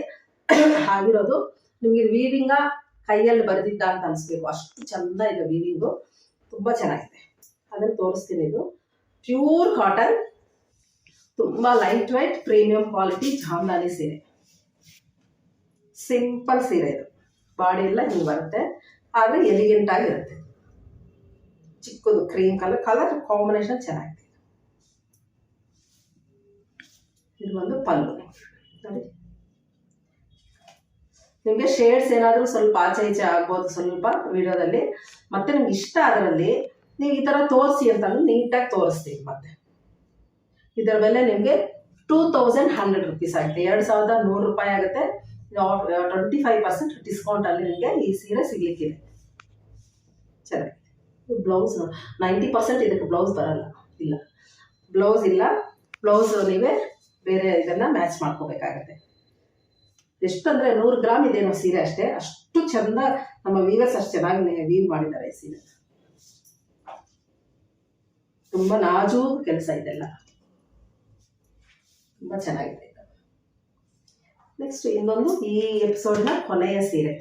ಆಗಿರೋದು. ನಿಮಗೆ ವೀವಿಂಗ ಕೈಯಲ್ಲಿ ಬರೆದಿದ್ದ ಅಂತ ಅನಿಸ್ಬೇಕು, ಅಷ್ಟು ಚೆಂದ ಇದೆ ವೀವಿಂಗು. ತುಂಬ ಚೆನ್ನಾಗಿದೆ. ಅದನ್ನು ತೋರಿಸ್ತೀನಿ. ಇದು ಪ್ಯೂರ್ ಕಾಟನ್, ತುಂಬ ಲೈಟ್ ವೈಟ್, ಪ್ರೀಮಿಯಂ ಕ್ವಾಲಿಟಿ ಜಾಮದಾನಿ ಸೀರೆ. ಸಿಂಪಲ್ ಸೀರೆ ಇದು. ಬಾಡಿ ಎಲ್ಲ ಹಿಂಗೆ ಬರುತ್ತೆ. ಆದರೆ ಎಲಿಗೆಂಟ್ ಆಗಿರುತ್ತೆ. ಚಿಕ್ಕದು ಕ್ರೀಮ್ ಕಲರ್ ಕಾಂಬಿನೇಷನ್ ಚೆನ್ನಾಗಿದೆ. ಇದು ಒಂದು ಪಲ್ಲು ನೋಡಿ. ನಿಮಗೆ ಶೇಡ್ಸ್ ಏನಾದರೂ ಸ್ವಲ್ಪ ಆಚೆ ಈಚೆ ಆಗ್ಬೋದು ಸ್ವಲ್ಪ ವಿಡಿಯೋದಲ್ಲಿ. ಮತ್ತೆ ನಿಮ್ಗೆ ಇಷ್ಟ ಅದರಲ್ಲಿ ನೀವು ಈ ಥರ ತೋರಿಸಿ ಅಂತಂದ್ರೆ ನೀಟಾಗಿ ತೋರಿಸ್ತೀವಿ. ಮತ್ತೆ ಇದರ ಬೆಲೆ ನಿಮಗೆ 2100 ರೂಪೀಸ್ ಆಗುತ್ತೆ. 2100 ರೂಪಾಯಿ ಆಗುತ್ತೆ. 25% ಡಿಸ್ಕೌಂಟಲ್ಲಿ ನಿಮಗೆ ಈ ಸೀರೆ ಸಿಗ್ಲಿಕ್ಕಿದೆ. ಚೆನ್ನಾಗಿದೆ. ಬ್ಲೌಸ್ 90% ಇದಕ್ಕೆ ಬ್ಲೌಸ್ ಬರಲ್ಲ, ಇಲ್ಲ ಬ್ಲೌಸ್ ಇಲ್ಲ. ಬ್ಲೌಸ್ ನೀವೇ ಬೇರೆ ಇದನ್ನು ಮ್ಯಾಚ್ ಮಾಡ್ಕೋಬೇಕಾಗತ್ತೆ. ಎಷ್ಟಂದರೆ 100 ಗ್ರಾಮ್ ಇದೇನೋ ಸೀರೆ ಅಷ್ಟೇ. ಅಷ್ಟು ಚಂದ ನಮ್ಮ ವೀವರ್ಸ್ ಅಷ್ಟು ಚೆನ್ನಾಗಿ ವೀವ್ ಮಾಡಿದ್ದಾರೆ ಈ ಸೀರೆ. ತುಂಬ ನಾಜೂಕು ಕೆಲಸ ಇದೆಲ್ಲ, ತುಂಬ ಚೆನ್ನಾಗಿದೆ. ನೆಕ್ಸ್ಟ್ ಇನ್ನೊಂದು ಈ ಎಪಿಸೋಡ್ನ ಕೊನೆಯ ಸೀರೆ.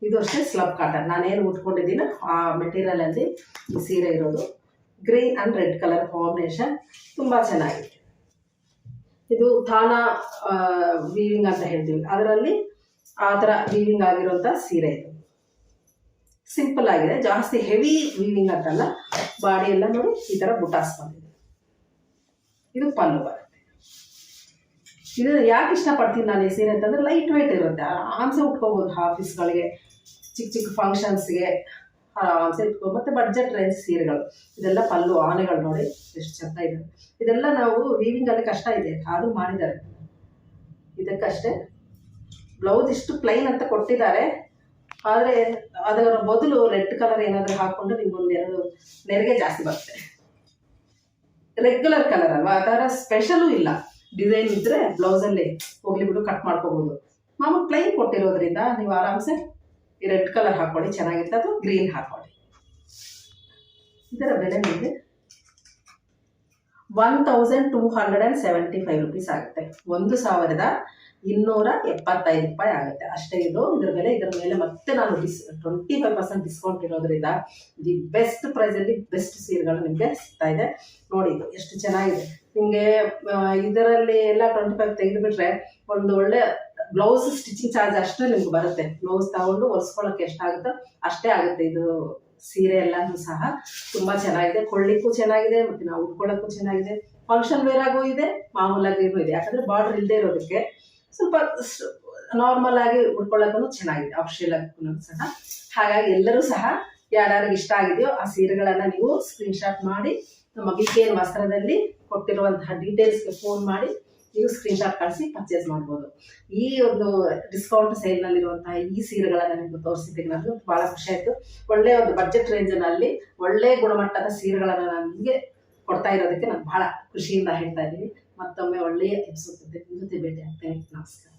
ಇದು ಅಷ್ಟೇ ಸ್ಲಬ್ ಕಾಟನ್. ನಾನೇನು ಉಟ್ಕೊಂಡಿದ್ದೀನೋ ಆ ಮೆಟೀರಿಯಲಲ್ಲಿ ಈ ಸೀರೆ ಇರೋದು. Green and red colour combination ತುಂಬ ಚೆನ್ನಾಗಿದೆ. ಇದು ಥಾನಾ ವೀವಿಂಗ್ ಅಂತ ಹೇಳ್ತೀವಿ, ಅದರಲ್ಲಿ ಆ ಥರ ವೀವಿಂಗ್ ಆಗಿರೋಂಥ ಸೀರೆ ಇದು. ಸಿಂಪಲ್ ಆಗಿದೆ, ಜಾಸ್ತಿ ಹೆವಿ ವೀವಿಂಗ್ ಅಂತಲ್ಲ. ಬಾಡಿ ಎಲ್ಲ ನೋಡಿ ಈ ಥರ ಬುಟಾಸ್ ಬಂದಿದೆ. ಇದು ಪಲ್ಲು ಬರುತ್ತೆ. ಇದು ಯಾಕೆ ಇಷ್ಟಪಡ್ತೀನಿ ನಾನು ಈ ಸೀರೆ ಅಂತಂದರೆ ಲೈಟ್ ವೆಯ್ಟ್ ಇರುತ್ತೆ, ಆರಾಮ್ಸೆ ಉಟ್ಕೋಬೋದು. ಆಫೀಸ್ಗಳಿಗೆ, ಚಿಕ್ಕ ಚಿಕ್ಕ ಫಂಕ್ಷನ್ಸ್ಗೆ ಆರಾಮ್ಸೆ ಇಟ್ಕೊ. ಮತ್ತು ಬಡ್ಜೆಟ್ ರೇಂಜ್ ಸೀರೆಗಳು ಇದೆಲ್ಲ ಪಲ್ಲು ಆನೆಗಳು ನೋಡಿ ಎಷ್ಟು ಚೆಂದ ಇದೆ. ಇದೆಲ್ಲ ನಾವು ವೀವಿಂಗಲ್ಲಿ ಕಷ್ಟ ಇದೆ, ಆದರೂ ಮಾಡಿದ್ದಾರೆ. ಇದಕ್ಕಷ್ಟೇ ಬ್ಲೌಸ್ ಇಷ್ಟು ಪ್ಲೈನ್ ಅಂತ ಕೊಟ್ಟಿದ್ದಾರೆ. ಆದರೆ ಅದರ ಬದಲು ರೆಡ್ ಕಲರ್ ಏನಾದರೂ ಹಾಕ್ಕೊಂಡು ನಿಮ್ಗೊಂದು 2 ನೆರಿಗೆ ಜಾಸ್ತಿ ಬರುತ್ತೆ. ರೆಗ್ಯುಲರ್ ಕಲರ್ ಅಲ್ವಾ, ಆ ಥರ ಸ್ಪೆಷಲೂ ಇಲ್ಲ. ಡಿಸೈನ್ ಇದ್ದರೆ ಬ್ಲೌಸಲ್ಲಿ ಹೋಗ್ಲಿ ಬಿಡು ಕಟ್ ಮಾಡ್ಕೋಬೋದು. ಮಾಮೂಲು ಪ್ಲೈನ್ ಕೊಟ್ಟಿರೋದ್ರಿಂದ ನೀವು ಆರಾಮ್ಸೆ ಈ ರೆಡ್ ಕಲರ್ ಹಾಕ್ಕೊಳ್ಳಿ, ಚೆನ್ನಾಗಿರುತ್ತೆ. ಅದು ಗ್ರೀನ್ ಹಾಕ್ಕೊಳ್ಳಿ. ಇದರ ಬೆಲೆ ನಿಮಗೆ 1275 ರೂಪೀಸ್ ಆಗುತ್ತೆ. 1275 ರೂಪಾಯಿ ಆಗುತ್ತೆ ಅಷ್ಟೇ. ಇದು ಇದರ ಬೆಲೆ. ಇದರ ಮೇಲೆ ಮತ್ತೆ ನಾನು 25% ಡಿಸ್ಕೌಂಟ್ ಇರೋದ್ರಿಂದ ದಿ ಬೆಸ್ಟ್ ಪ್ರೈಸಲ್ಲಿ ಬೆಸ್ಟ್ ಸೀರೆಗಳು ನಿಮಗೆ ಸಿಗ್ತಾ ಇದೆ. ನೋಡಿ ಇದು ಎಷ್ಟು ಚೆನ್ನಾಗಿದೆ. ನಿಮಗೆ ಇದರಲ್ಲಿ ಎಲ್ಲ 25 ತೆಗೆದುಬಿಟ್ರೆ ಒಂದು ಒಳ್ಳೆ ಬ್ಲೌಸ್ ಸ್ಟಿಚಿಂಗ್ ಚಾರ್ಜ್ ಅಷ್ಟೇ ನಿಮ್ಗೆ ಬರುತ್ತೆ. ಬ್ಲೌಸ್ ತಗೊಂಡು ಒರೆಸ್ಕೊಳ್ಳೋಕ್ಕೆ ಎಷ್ಟಾಗುತ್ತೋ ಅಷ್ಟೇ ಆಗುತ್ತೆ. ಇದು ಸೀರೆ ಎಲ್ಲನೂ ಸಹ ತುಂಬ ಚೆನ್ನಾಗಿದೆ. ಕೊಳ್ಳಿಕ್ಕೂ ಚೆನ್ನಾಗಿದೆ, ಮತ್ತು ನಾವು ಉಟ್ಕೊಳ್ಳೋಕ್ಕೂ ಚೆನ್ನಾಗಿದೆ. ಫಂಕ್ಷನ್ ವೇರಾಗೂ ಇದೆ, ಮಾಮೂಲಾಗಿಯೂ ಇದೆ. ಯಾಕಂದರೆ ಬಾರ್ಡರ್ ಇಲ್ಲದೆ ಇರೋದಕ್ಕೆ ಸ್ವಲ್ಪ ನಾರ್ಮಲ್ ಆಗಿ ಉಟ್ಕೊಳ್ಳೋಕ್ಕೂ ಚೆನ್ನಾಗಿದೆ, ಆಪ್ಷನಲ್ ಆಗೂ ಸಹ. ಹಾಗಾಗಿ ಎಲ್ಲರೂ ಸಹ ಯಾರ್ಯಾರಿಗೆ ಇಷ್ಟ ಆಗಿದೆಯೋ ಆ ಸೀರೆಗಳನ್ನು ನೀವು ಸ್ಕ್ರೀನ್ಶಾಟ್ ಮಾಡಿ ನಮ್ಮ ವಿಕೇನ್ ವಸ್ತ್ರದಲ್ಲಿ ಕೊಟ್ಟಿರುವಂತಹ ಡೀಟೇಲ್ಸ್ಗೆ ಫೋನ್ ಮಾಡಿ ನೀವು ಸ್ಕ್ರೀನ್ಶಾಟ್ ಕಳಿಸಿ ಪರ್ಚೇಸ್ ಮಾಡ್ಬೋದು. ಈ ಒಂದು ಡಿಸ್ಕೌಂಟ್ ಸೇಲ್ನಲ್ಲಿರುವಂತಹ ಈ ಸೀರೆಗಳನ್ನು ನಿಮಗೆ ತೋರಿಸಿದ್ದಕ್ಕೆ ನನಗೆ ಭಾಳ ಖುಷಿ ಆಯಿತು. ಒಳ್ಳೆಯ ಒಂದು ಬಡ್ಜೆಟ್ ರೇಂಜ್ನಲ್ಲಿ ಒಳ್ಳೆಯ ಗುಣಮಟ್ಟದ ಸೀರೆಗಳನ್ನು ನನಗೆ ಕೊಡ್ತಾ ಇರೋದಕ್ಕೆ ನಾನು ಭಾಳ ಖುಷಿಯಿಂದ ಹೇಳ್ತಾ ಇದ್ದೀನಿ. ಮತ್ತೊಮ್ಮೆ ಒಳ್ಳೆಯ ಎಪಿಸೋಡ್ ಜೊತೆ ಭೇಟಿ ಆಗ್ತೇನೆ. ನಮಸ್ಕಾರ.